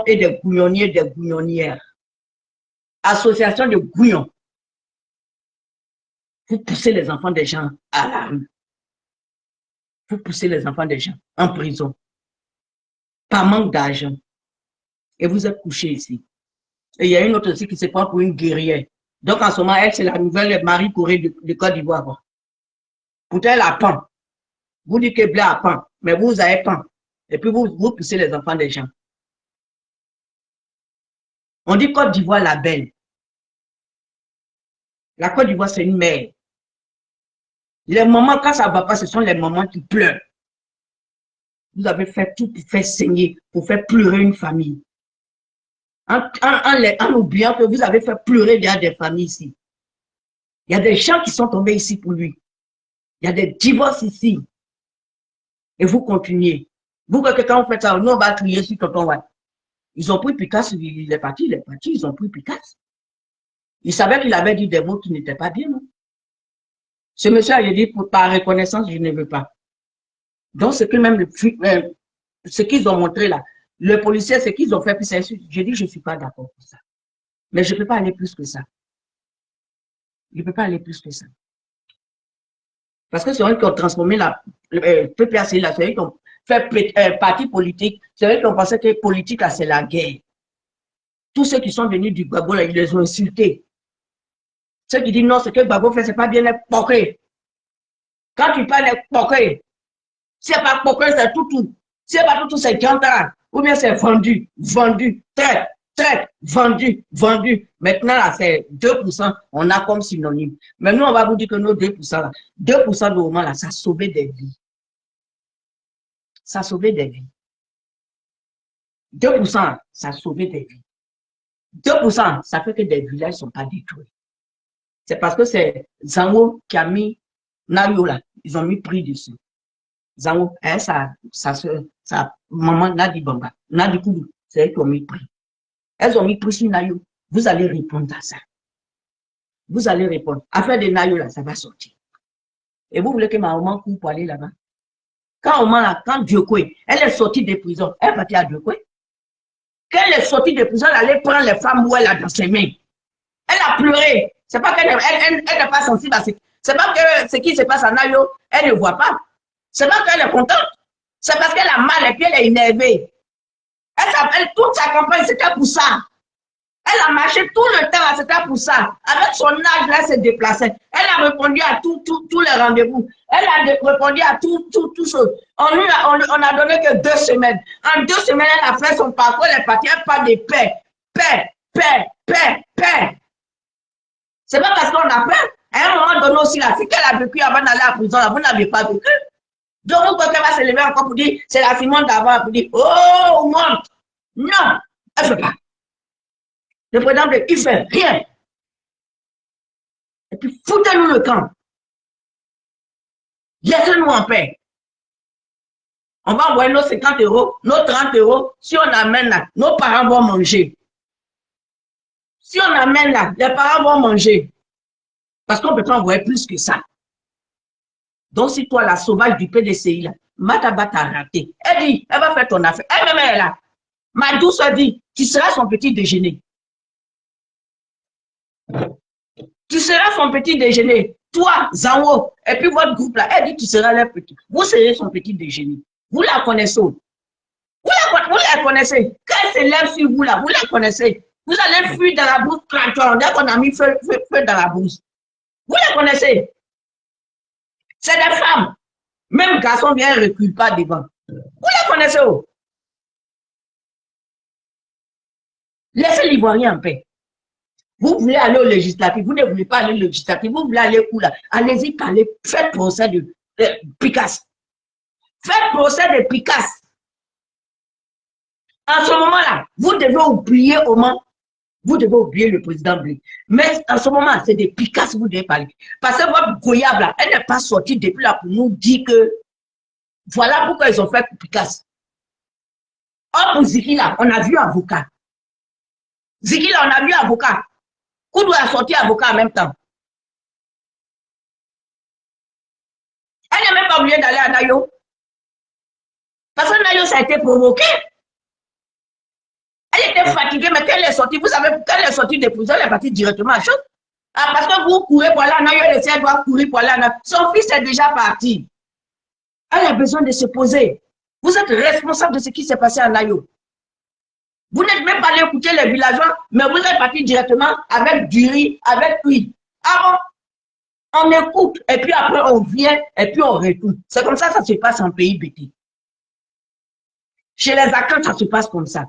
S1: et des gougnonniers, des gougnonnières. Association de gougnons. Vous poussez les enfants des gens à la rue. Vous poussez les enfants des gens en prison. Par manque d'argent. Et vous êtes couchés ici. Et il y a une autre aussi qui se prend pour une guerrière. Donc en ce moment, elle, c'est la nouvelle Marie Corée de Côte d'Ivoire. Pourtant, elle a pan. Vous dites que Blé a pan, mais vous avez pan. Et puis vous poussez les enfants des gens. On dit Côte d'Ivoire la belle. La Côte d'Ivoire, c'est une mère. Les mamans, quand ça ne va pas, ce sont les mamans qui pleurent. Vous avez fait tout pour faire saigner, pour faire pleurer une famille. En oubliant que vous avez fait pleurer des familles ici. Il y a des gens qui sont tombés ici pour lui. Il y a des divorces ici. Et vous continuez. Vous, quand vous faites ça, nous, on va crier sur tonton Watt. Ils ont pris Picasso, il est parti, ils ont pris Picasso. Ils savaient qu'il avait dit des mots qui n'étaient pas bien, non? Ce monsieur a dit, par reconnaissance, je ne veux pas. Donc, ce que même ce qu'ils ont montré là, le policier, ce qu'ils ont fait, puis c'est j'ai dit, je ne suis pas d'accord pour ça. Mais je ne peux pas aller plus que ça. Il ne peut pas aller plus que ça. Parce que c'est eux qui ont transformé le PPAC, là, c'est eux qui ont fait parti politique, c'est eux qui ont pensé que politique, là, c'est la guerre. Tous ceux qui sont venus du Gbagbo, là, ils les ont insultés. Ceux qui disent non, ce que Gbagbo fait, c'est pas bien, les poqués. Quand tu parles de poqués, si c'est pas poqué, c'est tout. Si c'est pas tout, c'est Gantara. Ou bien c'est vendu, traite, vendu. Maintenant, là, c'est 2%, on a comme synonyme. Mais nous, on va vous dire que nos 2%, là, 2% de moment, là, ça a sauvé des vies. Ça a sauvé des vies. 2%, ça a sauvé des vies. 2%, ça fait que des villages ne sont pas détruits. C'est parce que c'est Zango qui a mis Nayo là. Ils ont mis prix dessus. Zango, hein, sa maman Nadi Bamba, Nadi Koudou, c'est elles qui ont mis prix. Elles ont mis prix sur Nayo. Vous allez répondre à ça. Vous allez répondre. Affaire de Nayo là, ça va sortir. Et vous voulez que ma maman court pour aller là-bas? Quand Diokoué, elle est sortie des prisons, elle est partie à Diokoué. Quand elle est sortie des prisons, elle allait prendre les femmes où elle a dans ses mains. Elle a pleuré. C'est pas qu'elle n'est pas sensible à ce. C'est pas que ce qui se passe à Nayo, elle ne voit pas. C'est pas qu'elle est contente. C'est parce qu'elle a mal et puis elle est énervée. Toute sa campagne, c'était pour ça. Elle a marché tout le temps, c'était pour ça. Avec son âge, là, elle s'est déplacée. Elle a répondu à tous les rendez-vous. Elle a répondu à tout chose. On a donné que 2 semaines. En 2 semaines, elle a fait son parcours, elle est partie, elle parle de paix. Paix. C'est pas parce qu'on a peur. À un moment donné aussi, là, c'est qu'elle a vécu avant d'aller à la prison, là, vous n'avez pas vécu. Donc, vous pouvez pas se lever encore pour dire, c'est la Simone d'avant, pour dire, oh, monte. Non, elle ne fait pas. Le président, il ne fait rien. Et puis, foutez-nous le camp. Laissez-nous en paix. On va envoyer nos 50 €, nos 30 €. Si on amène là, nos parents vont manger. Si on amène là, les parents vont manger. Parce qu'on ne peut pas envoyer plus que ça. Donc, si toi, la sauvage du PDCI, là, Mataba t'a raté. Elle dit, elle va faire ton affaire. Elle-même, elle est là. Ma douce dit, tu seras son petit déjeuner. Tu seras son petit déjeuner. Toi, Zango, et puis votre groupe là, elle dit, tu seras leur petit. Vous serez son petit déjeuner. Vous la connaissez. Vous la connaissez. Quand elle se lève sur vous là, vous la connaissez. Vous allez fuir dans la bouche, dès qu'on a mis feu dans la bouche. Vous la connaissez. C'est des femmes. Même garçon vient, ne recule pas devant. Vous la connaissez. Laissez l'Ivoirien en paix. Vous voulez aller au législatif, vous ne voulez pas aller au législatif, vous voulez aller où là? Allez-y, parlez, faites procès de Picasse. Faites procès de Picasse. En ce moment-là, vous devez oublier Oman, vous devez oublier le président Blé. Mais en ce moment, c'est de Picasse que vous devez parler. Parce que votre goyave là, elle n'est pas sortie depuis là pour nous dire que voilà pourquoi ils ont fait Picasse. Or, pour Ziki là, on a vu avocat. Ziki là, on a vu avocat. Koudou a sorti avocat en même temps. Elle n'est même pas obligée d'aller à Nayo. Parce que Nayo, ça a été provoqué. Elle était fatiguée, mais quand elle est sortie, vous savez, quand elle est sortie des prisons, elle est partie directement à Chaux. Ah, parce que vous courez pour aller à Nayo, elle doit courir pour aller à Nayo. Son fils est déjà parti. Elle a besoin de se poser. Vous êtes responsable de ce qui s'est passé à Nayo. Vous n'êtes même pas allé écouter les villageois, mais vous êtes parti directement avec du riz, avec huile. Avant, on écoute, et puis après on vient, et puis on retourne. C'est comme ça que ça se passe en pays bêtis. Chez les Akans, ça se passe comme ça.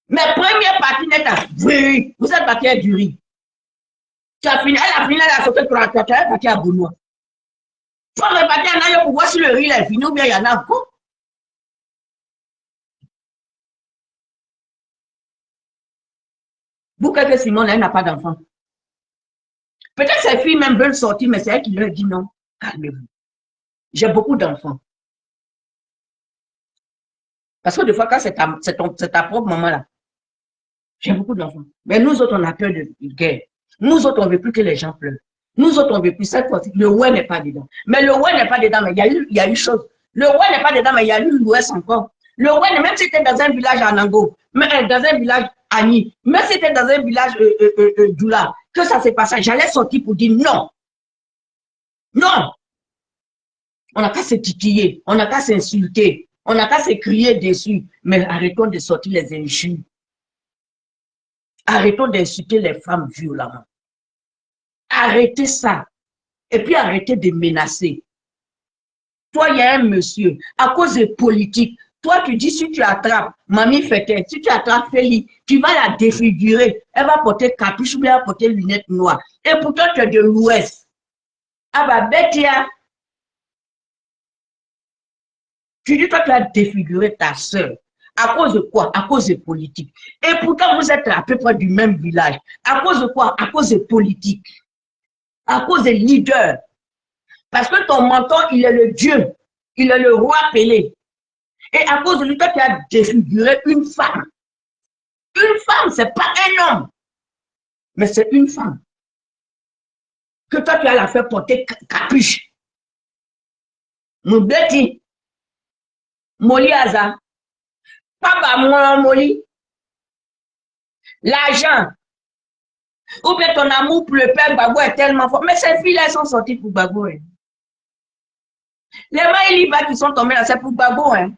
S1: Mais première partie n'est à oui, vous êtes parti à du riz. Tu as fini, elle a fini, elle a sauté pour la tête, elle est partie à Bounois. Il faut repartir en ailleurs pour voir si le riz est fini ou bien il y en a encore. Vous croyez que Simone, elle n'a pas d'enfant? Peut-être ses filles même veulent sortir, mais c'est elle qui leur dit non. Calmez-vous. J'ai beaucoup d'enfants. Parce que des fois, quand c'est ta propre maman là, j'ai beaucoup d'enfants. Mais nous autres, on a peur de guerre. Nous autres, on ne veut plus que les gens pleurent. Nous autres, on ne veut plus cette fois-ci. Le ouais n'est pas dedans. Mais le ouais n'est pas dedans, mais il y a eu chose. Le ouais n'est pas dedans, mais il y a eu l'ouest encore. Le ouais, même si c'était dans un village à Nango, mais dans un village à Ni, même si c'était dans un village Doula, que ça s'est passé, j'allais sortir pour dire non. Non. On n'a qu'à se titiller, on n'a qu'à s'insulter, on n'a qu'à se crier dessus. Mais arrêtons de sortir les injures. Arrêtons d'insulter les femmes violemment. Arrêtez ça. Et puis arrêtez de menacer. Toi, il y a un monsieur, à cause de politique, toi, tu dis, si tu attrapes Mamie Fete, si tu attrapes Feli, tu vas la défigurer. Elle va porter capuche ou bien elle va porter lunettes noires. Et pourtant, tu es de l'Ouest. Ah bah, Betia, tu dis, toi, tu as défiguré ta soeur. À cause de quoi? À cause de politique. Et pourtant, vous êtes à peu près du même village. À cause de quoi? À cause de politique. À cause des leaders. Parce que ton menton, il est le Dieu. Il est le roi Pelé. Et à cause de lui, toi, tu as défiguré une femme. Une femme, ce n'est pas un homme. Mais c'est une femme. Que toi, tu as la fait porter capuche. Moubeti. Moli Aza. Papa, moi, Moli. L'argent. Ou bien ton amour pour le père Gbagbo est tellement fort. Mais ces filles-là, elles sont sorties pour Gbagbo. Hein. Les mains qui sont tombées là, c'est pour Gbagbo. Hein.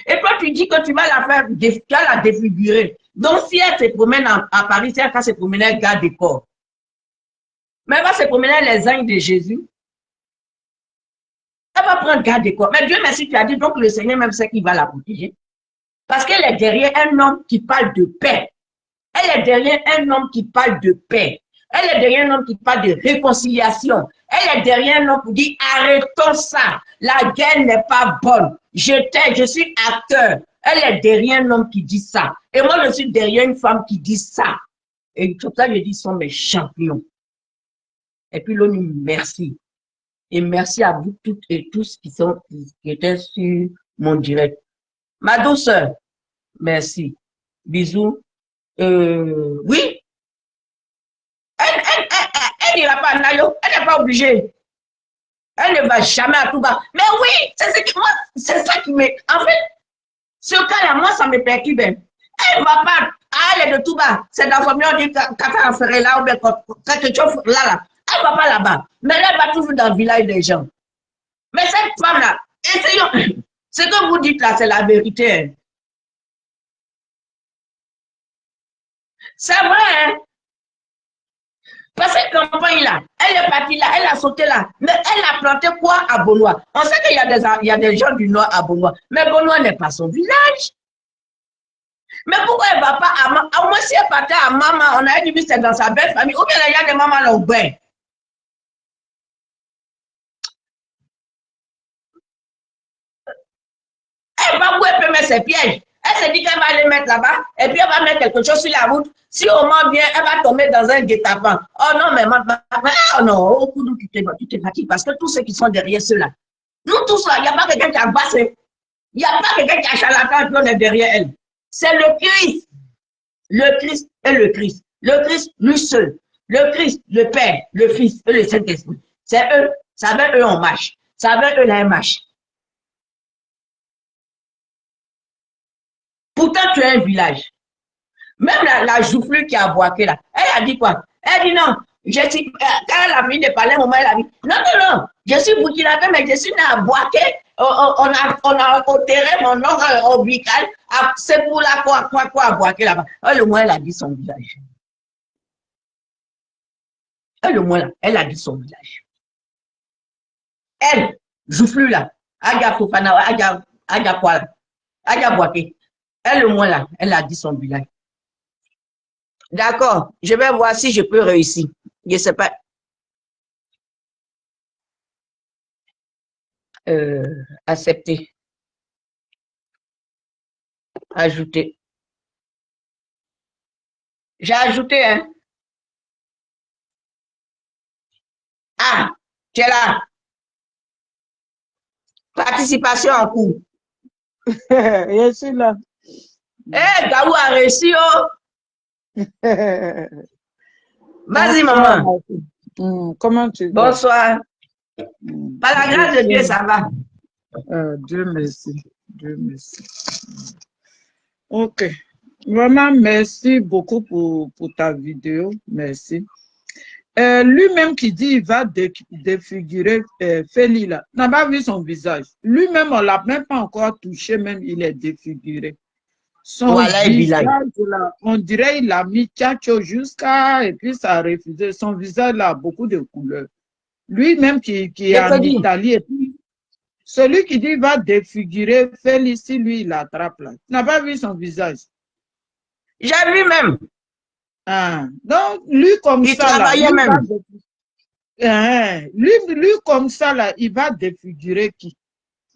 S1: Et toi, tu dis que tu vas la faire, tu vas la défigurer. Donc, si elle se promène à Paris, si elle va se promener, elle garde des corps. Mais elle va se promener les anges de Jésus. Elle va prendre garde des corps. Mais Dieu merci, tu as dit, donc le Seigneur même sait qu'il va la protéger. Parce qu'elle est derrière un homme qui parle de paix. Elle est derrière un homme qui parle de paix. Elle est derrière un homme qui parle de réconciliation. Elle est derrière un homme qui dit, arrêtons ça. La guerre n'est pas bonne. Je suis acteur. Elle est derrière un homme qui dit ça. Et moi, je suis derrière une femme qui dit ça. Et tout ça, je dis, sont mes champions. Et puis l'ONU, merci. Et merci à vous toutes et tous qui étaient sur mon direct. Ma douceur, merci. Bisous. Oui. Elle n'ira pas à Nayo. Elle n'est pas obligée. Elle ne va jamais à Touba. Mais oui, c'est ça qui me... En fait, ce cas-là, moi, ça me perturbe. Elle ne va pas aller de Touba. C'est dans la famille, on dit qu'à faire là, ou bien quelque chose là. Elle ne va pas là-bas. Mais elle va toujours dans le village des gens. Mais cette femme-là, essayons. Ce que vous dites là, c'est la vérité. Hein. C'est vrai, hein? Parce que cette campagne-là, elle est partie là, elle a sauté là. Mais elle a planté quoi à Beaunois? On sait qu'il y a des gens du Nord à Beaunois. Mais Beaunois n'est pas son village. Mais pourquoi elle ne va pas à Maman? Au moins, si elle partait à Maman, on a dit que c'est dans sa belle famille. Ou bien il y a des mamans là au bain. Elle va où elle peut mettre ses pièges. Elle se dit qu'elle va les mettre là-bas. Et puis elle va mettre quelque chose sur la route. Si au moins bien, elle va tomber dans un guet-apens. Oh non, mais oh non, au coup d'où tu te fatigues. Parce que tous ceux qui sont derrière ceux-là, nous tous là, il n'y a pas quelqu'un qui a bassé. Il n'y a pas quelqu'un qui a charlatan et puis on est derrière elle. C'est le Christ. Le Christ et le Christ. Le Christ, lui seul. Le Christ, le Père, le Fils et le Saint-Esprit. C'est eux. C'est avec eux on marche. C'est avec eux là on marche. Pourtant, tu es un village. Même la joufflue qui a boité là, elle a dit quoi? Elle dit non. Quand elle a fini de parler, moment, elle a dit non, non, non. Je suis burkinabé, mais je suis né à Boaké. On a enterré mon nom ombilical. C'est pour la quoi à Boaké là-bas. Le moins, elle a dit son village. Le moins là, elle a dit son village. Elle, joufflue là, Aja Fofana, Aja quoi, Aja Boaké. Elle, le moins là, elle a dit son village. D'accord, je vais voir si je peux réussir. Je ne sais pas. Accepter. Ajouter. J'ai ajouté, hein. Ah, tu es là. Participation en cours.
S2: Je suis là.
S1: Eh, Gaou a réussi, oh. Vas-y, maman.
S2: Comment tu vas?
S1: Bonsoir. Par la grâce de Dieu, ça va.
S2: Dieu merci. Dieu merci. Ok. Vraiment, merci beaucoup pour ta vidéo. Merci. Lui-même qui dit il va défigurer Feli là, n'a pas vu son visage. Lui-même, on ne l'a même pas encore touché, même il est défiguré. Son
S1: Voilà,
S2: visage là, on dirait il a mis tchatcho jusqu'à, et puis ça a refusé. Son visage là a beaucoup de couleurs. Lui-même qui est en Italie, et puis celui qui dit il va défigurer Feli, si lui il attrape là. Tu n'as pas vu son visage.
S1: J'ai vu même.
S2: Ah, donc, lui comme
S1: il
S2: ça, là,
S1: même.
S2: Lui comme ça, là, il va défigurer qui?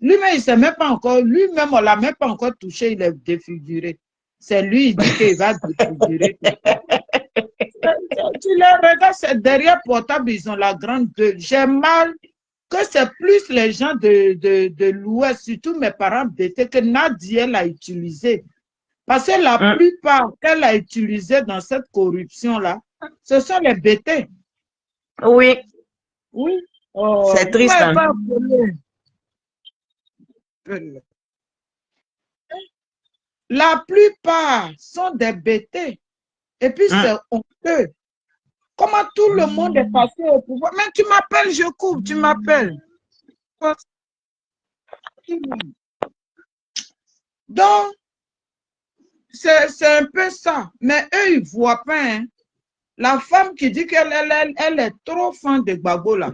S2: Lui-même, il ne sait même pas encore, lui-même, on ne l'a même pas encore touché, il est défiguré. C'est lui, il dit qu'il va défigurer. Tu les regardes, c'est derrière portable, ils ont la grande gueule. J'ai mal que c'est plus les gens de l'Ouest, surtout mes parents d'été, que Nadia l'a utilisé. Parce que la plupart qu'elle a utilisé dans cette corruption-là, ce sont les BT.
S1: Oui.
S2: Oui.
S1: C'est triste. Hein?
S2: La plupart sont des BT. Et puis c'est honteux. Comment tout le monde est passé au pouvoir? Mais tu m'appelles, je coupe, tu m'appelles. Donc, c'est un peu ça. Mais eux, ils ne voient pas. Hein. La femme qui dit qu'elle est trop fan de Gbagbo, là.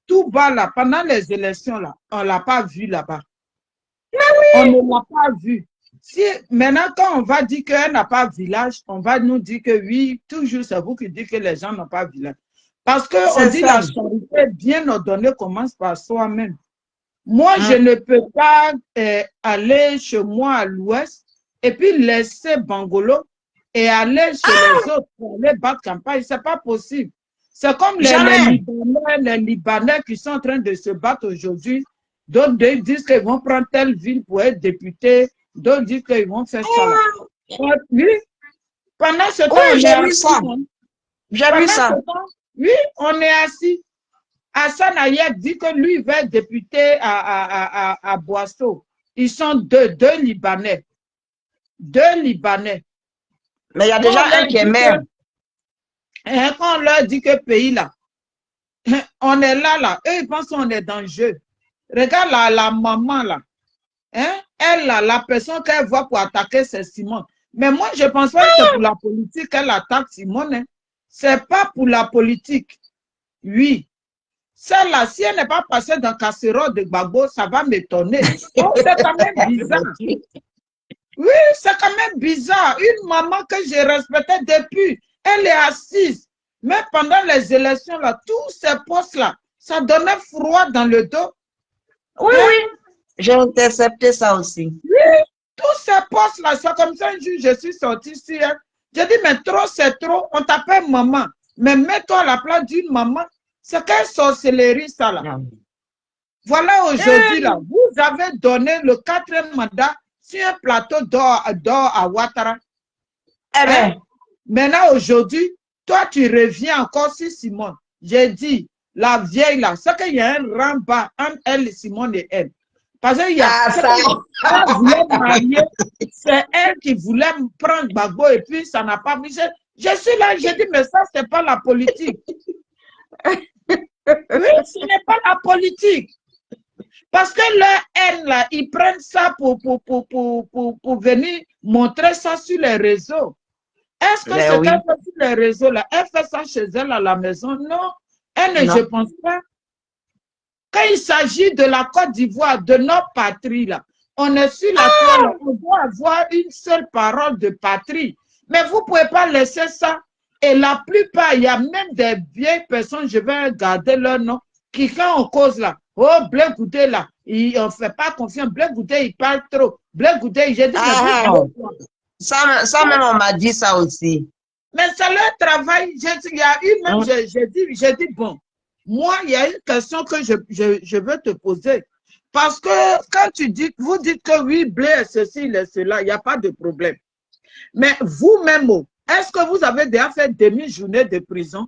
S2: Tout bas, là, pendant les élections, là, on ne l'a pas vu là-bas.
S1: Mais oui.
S2: On ne l'a pas vu. Si, maintenant, quand on va dire qu'elle n'a pas village, on va nous dire que oui, toujours c'est vous qui dites que les gens n'ont pas village. Parce qu'on dit la charité bien ordonnée commence par soi-même. Moi, je ne peux pas aller chez moi à l'ouest et puis laisser Bangolo et aller chez les autres pour aller battre campagne. Ce n'est pas possible. C'est comme les Libanais qui sont en train de se battre aujourd'hui. D'autres disent qu'ils vont prendre telle ville pour être députés. D'autres disent qu'ils vont faire ça. Oui. Pendant ce temps,
S1: j'ai vu ça. J'ai vu ça.
S2: Oui, on est assis. Hassan Ayed dit que lui va être député à Boisseau. Ils sont deux Libanais. Deux Libanais.
S1: Mais il y a déjà un qui est maire.
S2: Quand on leur dit que pays là, on est là. Eux, ils pensent qu'on est dans le jeu. Regarde la maman là. Hein? Elle, là, la personne qu'elle voit pour attaquer, c'est Simone. Mais moi, je pense pas que c'est pour la politique qu'elle attaque Simone. Hein. C'est pas pour la politique. Oui. Celle-là, si elle n'est pas passée dans casserole de Gbagbo, ça va m'étonner. Oh, c'est quand même bizarre. Oui, c'est quand même bizarre. Une maman que j'ai respectée depuis, elle est assise. Mais pendant les élections, là, tous ces postes-là, ça donnait froid dans le dos.
S1: Oui, hein? Oui. J'ai intercepté ça aussi.
S2: Oui, tous ces postes-là, c'est comme ça, un jour, je suis sortie ici. Hein. J'ai dit, mais trop, c'est trop. On t'appelle maman. Mais mets-toi à la place d'une maman. C'est quelle sorcellerie, ça, là? Non. Voilà, aujourd'hui, là, vous avez donné le 4e mandat sur un plateau d'or à Ouattara.
S1: Eh bien.
S2: Hein? Maintenant, aujourd'hui, toi, tu reviens encore sur Simone. J'ai dit, la vieille, là, c'est qu'il y a un rang bas entre elle, Simone et elle. Parce qu'il y a elle voulait marier, c'est elle qui voulait prendre Gbagbo et puis ça n'a pas mis. Je suis là, j'ai dit, mais ça, c'est pas la politique. Oui, ce n'est pas la politique. Parce que leur haine, là, ils prennent ça pour venir montrer ça sur les réseaux. Est-ce que c'est qu'elle fait sur les réseaux, là? Elle fait ça chez elle à la maison? Non, elle ne, je pense pas. Quand il s'agit de la Côte d'Ivoire, de notre patrie, là, on est sur la toile, on doit avoir une seule parole de patrie. Mais vous ne pouvez pas laisser ça. Et la plupart, il y a même des vieilles personnes, je vais garder leur nom, qui quand on cause là, oh, Blé Goudé là, on ne fait pas confiance, Blé Goudé, il parle trop. Blé Goudé, j'ai dit,
S1: ça même, on m'a dit ça aussi.
S2: Mais c'est leur travail. Il y a eu même, j'ai dit, bon, moi, il y a une question que je veux te poser. Parce que quand vous dites que oui, Blé est ceci, il est cela, il n'y a pas de problème. Mais vous-même, est-ce que vous avez déjà fait demi-journée de prison?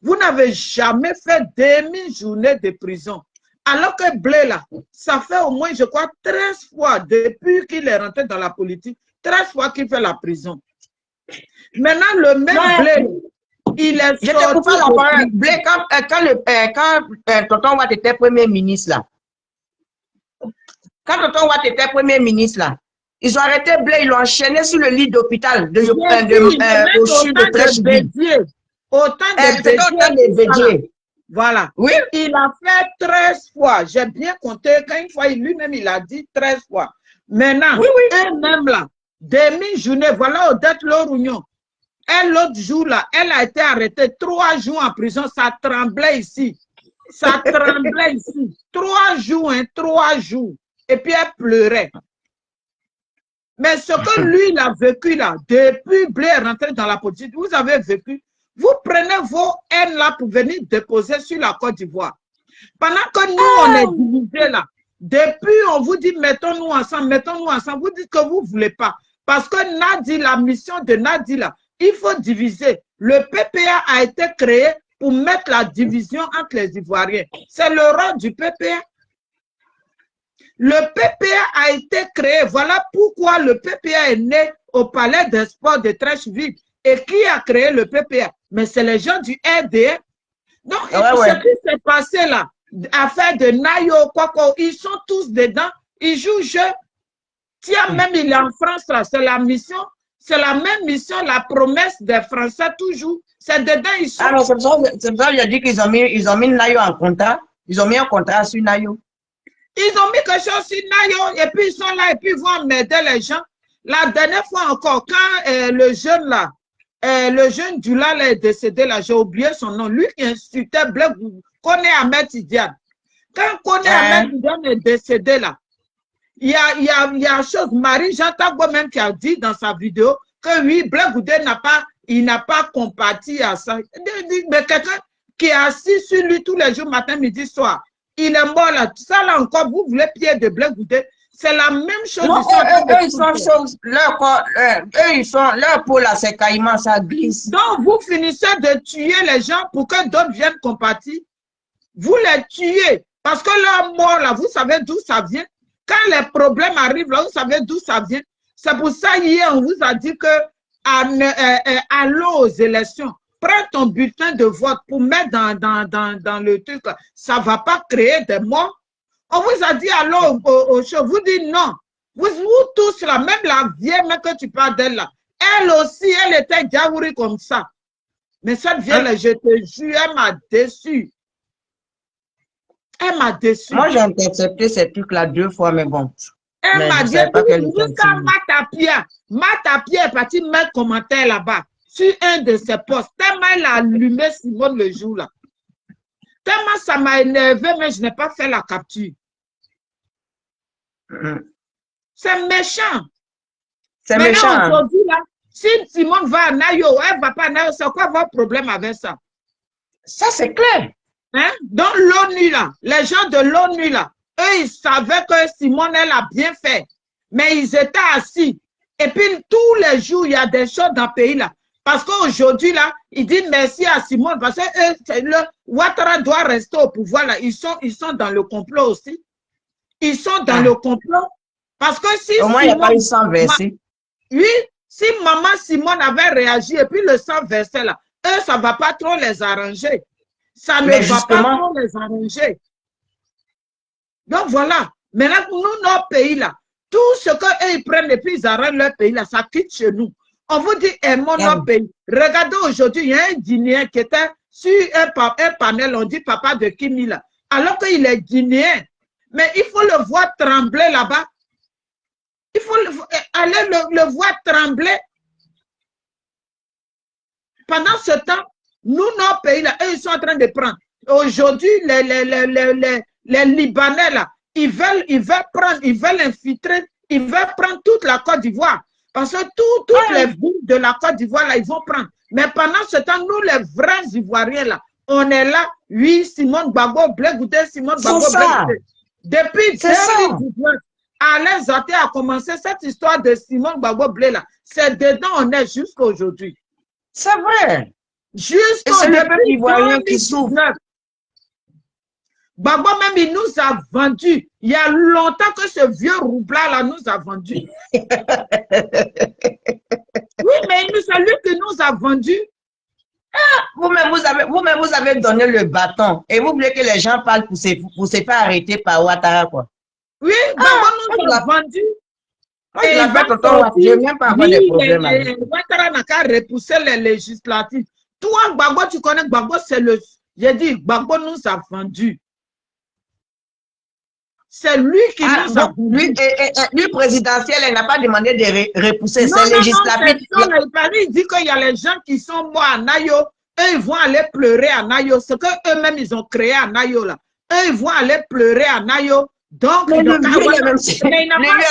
S2: Vous n'avez jamais fait demi-journée de prison. Alors que Blé, là, ça fait au moins, je crois, 13 fois depuis qu'il est rentré dans la politique, 13 fois qu'il fait la prison. Maintenant, le même blé, il est sorti.
S1: Je te coupe la parole. Blé, quand tonton Watt était premier ministre là, quand tonton Watt était premier ministre là, ils ont arrêté Blé, ils l'ont enchaîné sur le lit d'hôpital au sud de Trècheville.
S2: Autant de Bédier. Voilà.
S1: Oui.
S2: Il a fait 13 fois. J'ai bien compté qu'une fois, lui-même, il a dit 13 fois. Maintenant, elle-même là, demi-journée, voilà Odette Lorougnon. Elle, l'autre jour là, elle a été arrêtée 3 jours en prison. Ça tremblait ici. Ça tremblait ici. 3 jours, hein, 3 jours. Et puis elle pleurait. Mais ce que lui, il a vécu là, depuis Blé est rentré dans la politique, vous avez vécu. Vous prenez vos haines là pour venir déposer sur la Côte d'Ivoire. Pendant que nous, on est divisés là, depuis on vous dit mettons-nous ensemble, vous dites que vous ne voulez pas. Parce que Nadi, la mission de Nadi là, il faut diviser. Le PPA a été créé pour mettre la division entre les Ivoiriens. C'est le rôle du PPA. Le PPA a été créé. Voilà pourquoi le PPA est né au Palais des Sports de Trècheville. Et qui a créé le PPA? Mais c'est les gens du RDF. Donc, ce qui s'est passé là, affaire de Nayo, ils sont tous dedans. Ils jouent jeu. Tiens, même il est en France là, c'est la mission. C'est la même mission, la promesse des Français toujours. C'est dedans, ils sont.
S1: Alors, c'est pour ça que j'ai dit qu'ils ont mis Nayo en contrat. Ils ont mis un contrat sur Nayo.
S2: Ils ont mis quelque chose sur Nayo et puis ils sont là et puis ils vont emmerder les gens. La dernière fois encore, quand le jeune là, le jeune Dulal est décédé là, j'ai oublié son nom, lui qui insultait Blaise Koné Ahmed Tidiane. Quand Koné Ahmed Tidiane est décédé là, il y a chose, Marie-Jean Tagbo même qui a dit dans sa vidéo que oui, Blaise Koné n'a pas compati à ça. Mais quelqu'un qui est assis sur lui tous les jours, matin, midi, soir, il est mort là. Ça là encore, vous voulez pied de Blaise Koné. C'est la même chose.
S1: Non, leur peau là, c'est caïman, ça glisse.
S2: Donc, vous finissez de tuer les gens pour que d'autres viennent compatir. Vous les tuez. Parce que leur mort là, vous savez d'où ça vient. Quand les problèmes arrivent là, vous savez d'où ça vient. C'est pour ça, hier, on vous a dit que allons aux élections. Prends ton bulletin de vote pour mettre dans le truc. Ça ne va pas créer des morts. On vous a dit allons au show. Vous dites non. Vous tous là, même la vieille même que tu parles d'elle là. Elle aussi, elle était diabouri comme ça. Mais cette vieille là, je te jure, elle m'a déçu. Elle m'a déçu.
S1: Moi, j'ai intercepté ces trucs-là 2 fois, mais bon.
S2: Elle m'a dit, quand Matapia est parti mettre commentaire là-bas, sur un de ses postes, tellement elle a allumé Simone le jour là. Tellement ça m'a énervé, mais je n'ai pas fait la capture. C'est méchant.
S1: C'est méchant.
S2: Aujourd'hui, là, si Simone va à Nayo, elle ne va pas à Nayo, c'est quoi votre problème avec ça?
S1: Ça, c'est clair.
S2: Hein? Donc, l'ONU, là, les gens de l'ONU, là, eux, ils savaient que Simone, elle a bien fait. Mais ils étaient assis. Et puis, tous les jours, il y a des choses dans le pays, là. Parce qu'aujourd'hui, là, ils disent merci à Simone. Parce que Ouattara doit rester au pouvoir, là. Ils sont dans le complot aussi. Ils sont dans le complot. Parce que si
S1: au moins, il n'y a pas eu sang versé.
S2: Oui, si maman Simone avait réagi et puis le sang versé, là, eux, ça ne va pas trop les arranger. Ça ne va pas trop les arranger. Donc voilà. Maintenant, nous, nos pays là, tout ce qu'eux ils prennent et puis ils arrêtent leur pays là, ça quitte chez nous. On vous dit, aimons nos pays. Regardez aujourd'hui, il y a un Guinéen qui était sur un panel, on dit papa de Kimi là, alors qu'il est Guinéen. Mais il faut le voir trembler là-bas. Il faut aller le voir trembler. Pendant ce temps, nous, nos pays là, eux, ils sont en train de prendre. Aujourd'hui, les Libanais là, ils veulent infiltrer, ils veulent prendre toute la Côte d'Ivoire. Parce que toutes les villes de la Côte d'Ivoire là, ils vont prendre. Mais pendant ce temps, nous, les vrais Ivoiriens là, on est là. Oui, Simone Gbagbo, Blé Goudé, Simone Gbagbo, Blé Goudé. Depuis 2019, Alain Zaté a commencé cette histoire de Simone Gbagbo Blé là. C'est dedans on est jusqu'à aujourd'hui.
S1: C'est vrai.
S2: Jusqu'au début Ivoirien qui s'ouvre. Gbagbo même il nous a vendu. Il y a longtemps que ce vieux roublard là nous a vendu. Oui, mais c'est lui qui nous a vendu.
S1: Vous-même, vous avez donné le bâton. Et vous voulez que les gens parlent pour se faire arrêter par Ouattara, quoi.
S2: Oui, Gbagbo nous a vendu.
S1: Moi, je
S2: Et il va
S1: l'appelle tonton Ouattara. Je
S2: sortir.
S1: n'ai même pas avoir des problèmes avec lui.
S2: Ouattara n'a qu'à repousser les législatives. Toi, Gbagbo, tu connais Gbagbo, c'est le... J'ai dit, Gbagbo nous a vendu. C'est lui qui nous a vendu.
S1: Lui, présidentiel, il n'a pas demandé de repousser.
S2: Non,
S1: C'est législatif.
S2: Il dit qu'il y a les gens qui sont morts à Nayo. Eux, ils vont aller pleurer à Nayo. Ce qu'eux-mêmes, ils ont créé à Nayo, là. Eux, ils vont aller pleurer à Nayo. Donc,
S1: mais le vieux,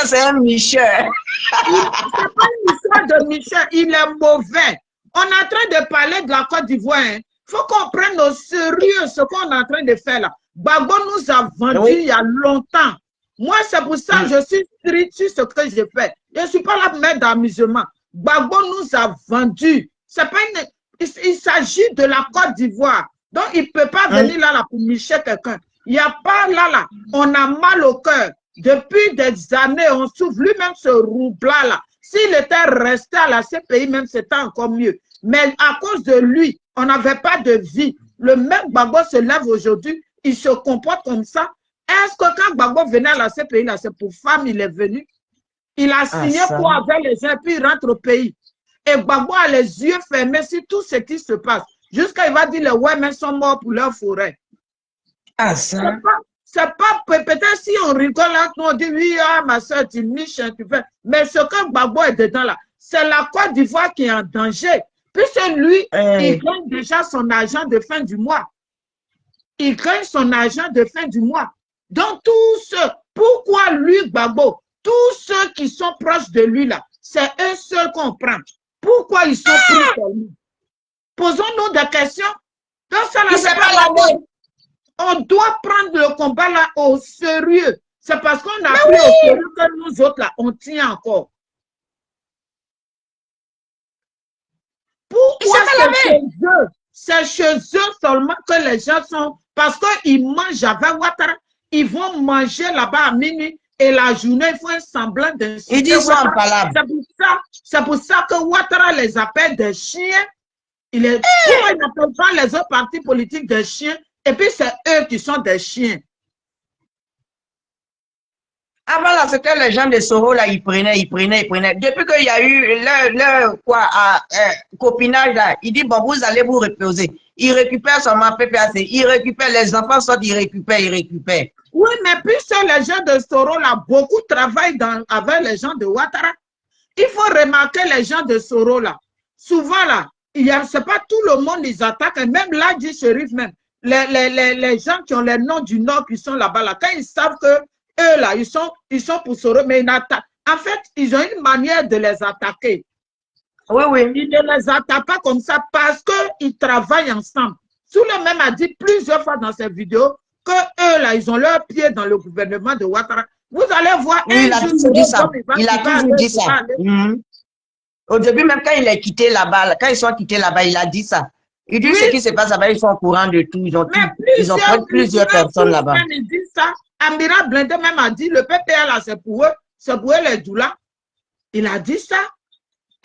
S1: c'est un Michel.
S2: C'est pas une histoire de Michel. Il est mauvais. On est en train de parler de la Côte d'Ivoire. Il faut qu'on prenne au sérieux ce qu'on est en train de faire là. Gbagbo nous a vendu il y a longtemps. Moi, c'est pour ça que je suis strict sur ce que je fais. Je ne suis pas là pour mettre d'amusement. Gbagbo nous a vendu. C'est pas une... Il s'agit de la Côte d'Ivoire. Donc, il ne peut pas venir là pour micher quelqu'un. Il n'y a pas là. On a mal au cœur. Depuis des années, on souffre. Lui-même, ce Roubla-là, s'il était resté à la CPI, même c'était encore mieux. Mais à cause de lui, on n'avait pas de vie. Le même Gbagbo se lève aujourd'hui, il se comporte comme ça. Est-ce que quand Gbagbo venait à la CPI, là, c'est pour femme, il est venu? Il a signé pour avec les gens, puis il rentre au pays. Et Gbagbo a les yeux fermés sur tout ce qui se passe. Jusqu'à il va dire, les Ouémens sont morts pour leur forêt.
S1: Ah, ça.
S2: C'est pas peut-être si on rigole là, on dit oui, ah, ma soeur, tu niches, tu fais. Mais ce que Gbagbo est dedans là, c'est la Côte d'Ivoire qui est en danger. Puisque lui, il gagne déjà son argent de fin du mois. Il gagne son argent de fin du mois. Donc, tous ceux, pourquoi lui, Gbagbo, tous ceux qui sont proches de lui là, c'est eux seuls qu'on prend. Pourquoi ils sont pris seulement? Posons-nous des questions. Donc, ça là, c'est pas la bonne. On doit prendre le combat là au sérieux. C'est parce qu'on a pris au sérieux que nous autres là, on tient encore. Pourquoi c'est chez eux seulement que les gens sont... Parce qu'ils mangent avec Ouattara. Ils vont manger là-bas à minuit et la journée, ils font un semblant d'insulter.
S1: Ils disent ça en parlant.
S2: C'est pour ça que Ouattara les appelle des chiens. Pourquoi ils n'appellent pas les autres partis politiques des chiens? Et puis, c'est eux qui sont des chiens.
S1: Avant, là, c'était les gens de Soro, là, ils prenaient. Depuis qu'il y a eu leur copinage, là, il dit, bon, vous allez vous reposer. Il récupère son PPAC, il récupère, les enfants sortent, il récupère.
S2: Oui, mais puisque les gens de Soro, là, beaucoup travaillent avec les gens de Ouattara. Il faut remarquer les gens de Soro, là. Souvent, là, c'est pas tout le monde les attaque, même là, dit Chérif, même. Les gens qui ont les noms du Nord qui sont là-bas, là, quand ils savent que eux, là, ils sont pour Soro, mais en fait, ils ont une manière de les attaquer.
S1: Oui.
S2: Ils ne les attaquent pas comme ça parce qu'ils travaillent ensemble. Soule même a dit plusieurs fois dans ses vidéos que eux, là, ils ont leur pied dans le gouvernement de Ouattara. Vous allez voir.
S1: Oui, il a toujours dit ça. Au début, même quand il est quitté là-bas, quand ils sont quittés là-bas, il a dit ça. Il dit ce qui se passe là-bas, ils sont au courant de tout. Ils ont pris plusieurs personnes là-bas.
S2: Il dit ça. Amira Blindé même a dit, le PPA là, c'est pour eux les doulats. Il a dit ça.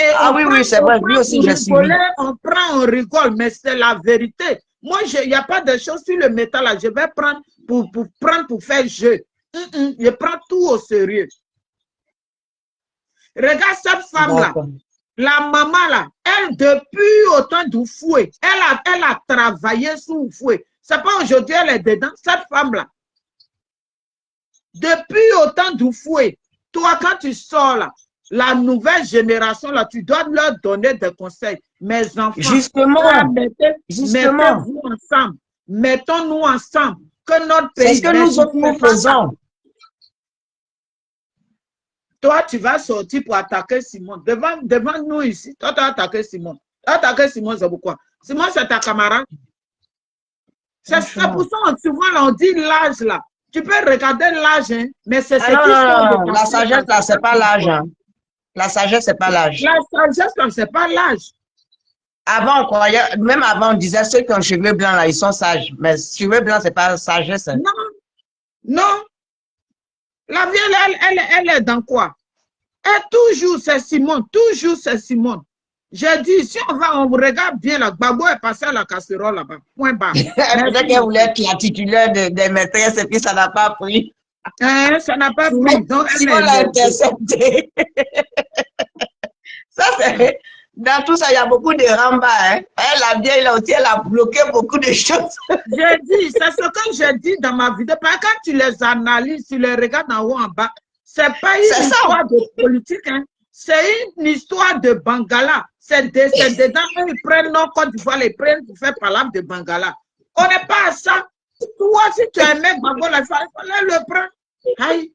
S2: Et
S1: oui, c'est vrai. Lui aussi, j'ai suivi.
S2: On prend, on rigole, mais c'est la vérité. Moi, il n'y a pas de choses sur le métal là. Je vais prendre pour faire jeu. Je prends tout au sérieux. Regarde cette femme-là. La maman là, elle, depuis au temps d'Oufoué, elle a travaillé sous Oufoué. C'est pas aujourd'hui, elle est dedans, cette femme-là. Depuis au temps d'Oufoué, toi, quand tu sors là, la nouvelle génération là, tu dois leur donner des conseils. Mes enfants, mettez-vous ensemble. Mettons-nous ensemble. Que notre pays.
S1: C'est ce que nous autres nous faisons.
S2: Toi, tu vas sortir pour attaquer Simon. Devant nous ici, toi, tu vas attaquer Simon. Attaquer Simon, c'est pourquoi? Simon, c'est ta camarade. C'est pour ça, souvent, on dit l'âge, là. Tu peux regarder l'âge, hein, mais c'est ce
S1: qui la sagesse, là, c'est pas l'âge. Hein. La sagesse, c'est pas l'âge.
S2: La sagesse, là, c'est pas l'âge.
S1: Avant, on croyait, même avant, on disait ceux qui ont cheveux blancs, là, ils sont sages. Mais cheveux blancs, c'est pas sagesse. Hein.
S2: Non. La vieille, elle est dans quoi? Et toujours, c'est Simon. Toujours, c'est Simon. J'ai dit, si on regarde bien, là, Gbagbo est passé à la casserole là-bas. Point barre.
S1: Peut-être qu'elle voulait être la titulaire des maîtresses et puis ça n'a pas pris.
S2: Hein, ça n'a pas pris. Donc, elle
S1: Simon l'a intercepté. Ça, c'est... Dans tout ça, il y a beaucoup de ramba. Hein. Elle a bien, elle a bloqué beaucoup de choses.
S2: J'ai dit, c'est ce que j'ai dit dans ma vidéo. Parce que quand tu les analyses, tu les regardes en haut, en bas, c'est pas une histoire de politique. Hein. C'est une histoire de Bangala. C'est dedans, ils prennent nos Côte d'Ivoire, ils prennent pour faire parler de Bangala. On n'est pas à ça. Toi, si tu es un mec, il fallait le prendre. Aïe.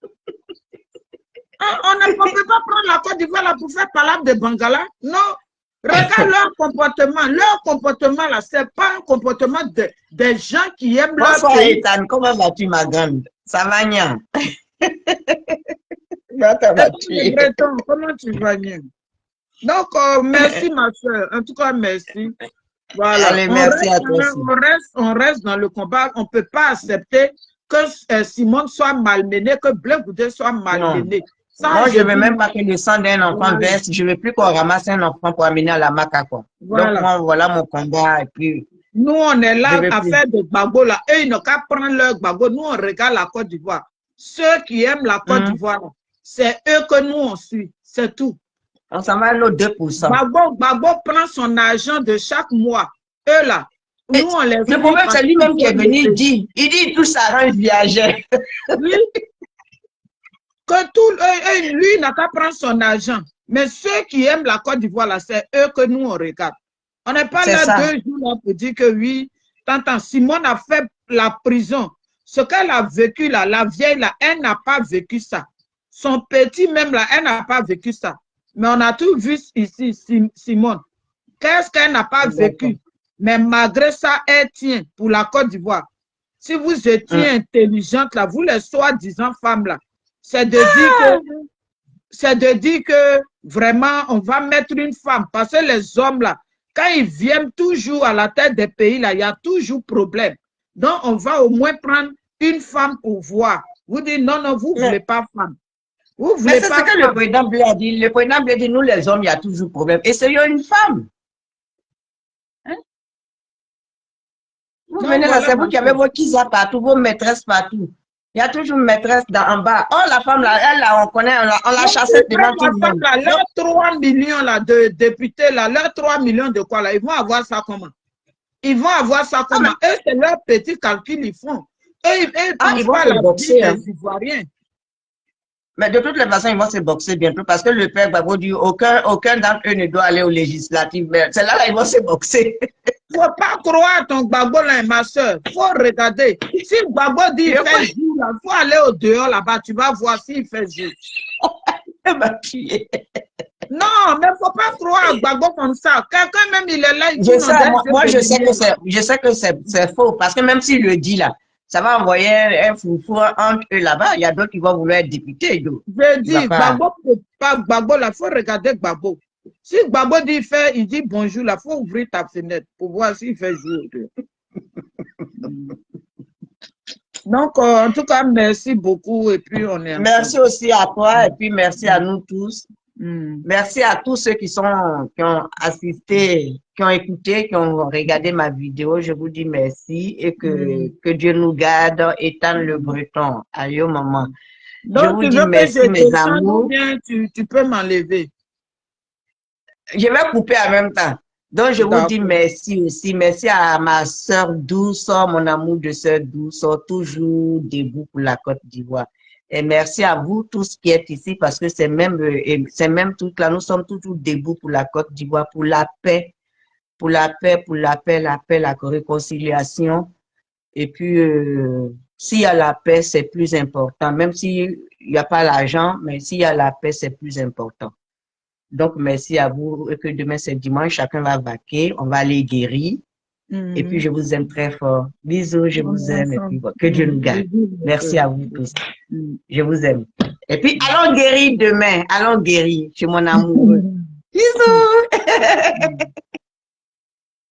S2: On ne peut pas prendre la Côte d'Ivoire pour faire parler de Bangala. Non. Regarde leur comportement. Leur comportement, là, ce n'est pas un comportement des gens qui aiment leur pays.
S1: Bonsoir, Ethan. Comment vas-tu, ma grande? Ça va bien?
S2: Comment tu vas bien? Donc, merci, ma soeur. En tout cas, merci. Voilà.
S1: Allez, merci à toi aussi.
S2: On reste dans le combat. On ne peut pas accepter que Simone soit malmenée, que Blé Goudé soit malmené.
S1: Ça, moi, je ne veux même pas que le sang d'un enfant verse. Je ne veux plus qu'on ramasse un enfant pour amener à la macaque. Voilà. Donc, moi, voilà mon combat. Et puis,
S2: nous, on est là à faire de Gbagbo. Là. Eux, ils n'ont qu'à prendre leur Gbagbo. Nous, on regarde la Côte d'Ivoire. Ceux qui aiment la Côte d'Ivoire, c'est eux que nous, on suit. C'est tout.
S1: On s'en va à nos 2%.
S2: Gbagbo prend son argent de chaque mois. Eux, là. Nous, on les
S1: le problème, c'est lui-même qui est venu, il dit tout ça rend viagère.
S2: Oui. Que tout, lui n'a qu'à prendre son argent. Mais ceux qui aiment la Côte d'Ivoire, là, c'est eux que nous, on regarde. On n'est pas là 2 jours là pour dire que oui, Simone a fait la prison. Ce qu'elle a vécu là, la vieille là, elle n'a pas vécu ça. Son petit même là, elle n'a pas vécu ça. Mais on a tout vu ici, Simone. Qu'est-ce qu'elle n'a pas vécu? Mais malgré ça, elle tient pour la Côte d'Ivoire. Si vous étiez intelligente là, vous les soi-disant femmes là, c'est de dire que vraiment on va mettre une femme parce que les hommes là, quand ils viennent toujours à la tête des pays là, il y a toujours problème. Donc on va au moins prendre une femme pour voir. Vous dites non, non, vous ne voulez pas femme. Vous voulez
S1: mais c'est ce que le président Blé a dit. Le président Blé dit, nous les hommes, il y a toujours problème. Essayons une femme. Hein? Vous venez là, c'est vous qui avez vos kizas partout, vos maîtresses partout. Il y a toujours une maîtresse en bas. Oh, la femme là, elle là, on connaît, on l'a chassée devant tout le monde.
S2: Leurs 3 millions là, de députés là, leurs 3 millions de quoi là, ils vont avoir ça comment? Ils vont avoir ça comment? Eux, c'est leur petit calcul, ils font. Eux, ils vont se boxer, hein. Les Ivoiriens.
S1: Mais de toutes les façons, ils vont se boxer bientôt parce que le père Gbagbo dit aucun d'entre eux ne doit aller aux législatives. C'est là, ils vont se boxer.
S2: Il ne faut pas croire ton Gbagbo là, ma soeur. Il faut regarder. Si Gbagbo dit qu'il fait jour, il faut aller au dehors là-bas. Tu vas voir s'il fait jour. Non, mais il ne faut pas croire Gbagbo comme ça. Quelqu'un même, il est là. Il
S1: je sais que c'est faux parce que même s'il le dit là, ça va envoyer un foufou entre eux là-bas. Il y a d'autres qui vont vouloir être députés.
S2: Je dis, Gbagbo, là, il faut regarder Gbagbo. Si Gbagbo dit il dit bonjour, là, il faut ouvrir ta fenêtre pour voir s'il fait jour. Donc, en tout cas, merci beaucoup. Et puis, on est
S1: merci aussi à toi et puis merci à nous tous. Merci à tous ceux qui ont assisté, qui ont écouté, qui ont regardé ma vidéo. Je vous dis merci et que Dieu nous garde, Ethan le Breton. Aïe, maman.
S2: Donc, je vous dis merci, mes amours. Bien, tu peux m'enlever.
S1: Je vais couper en même temps. Donc, je vous dis merci aussi. Merci à ma soeur douce, mon amour de soeur douce, toujours debout pour la Côte d'Ivoire. Et merci à vous tous qui êtes ici parce que c'est même tout là. Nous sommes toujours debout pour la Côte d'Ivoire, pour la paix, la réconciliation. Et puis, s'il y a la paix, c'est plus important. Même s'il n'y a pas l'argent, mais s'il y a la paix, c'est plus important. Donc, merci à vous. Et que demain, c'est dimanche, chacun va vaquer, on va aller guérir. Et puis, je vous aime très fort. Bisous, je vous aime. Et puis, que Dieu nous garde. Merci à vous tous. Je vous aime. Et puis, allons guérir demain. Allons guérir chez mon amour. Bisous.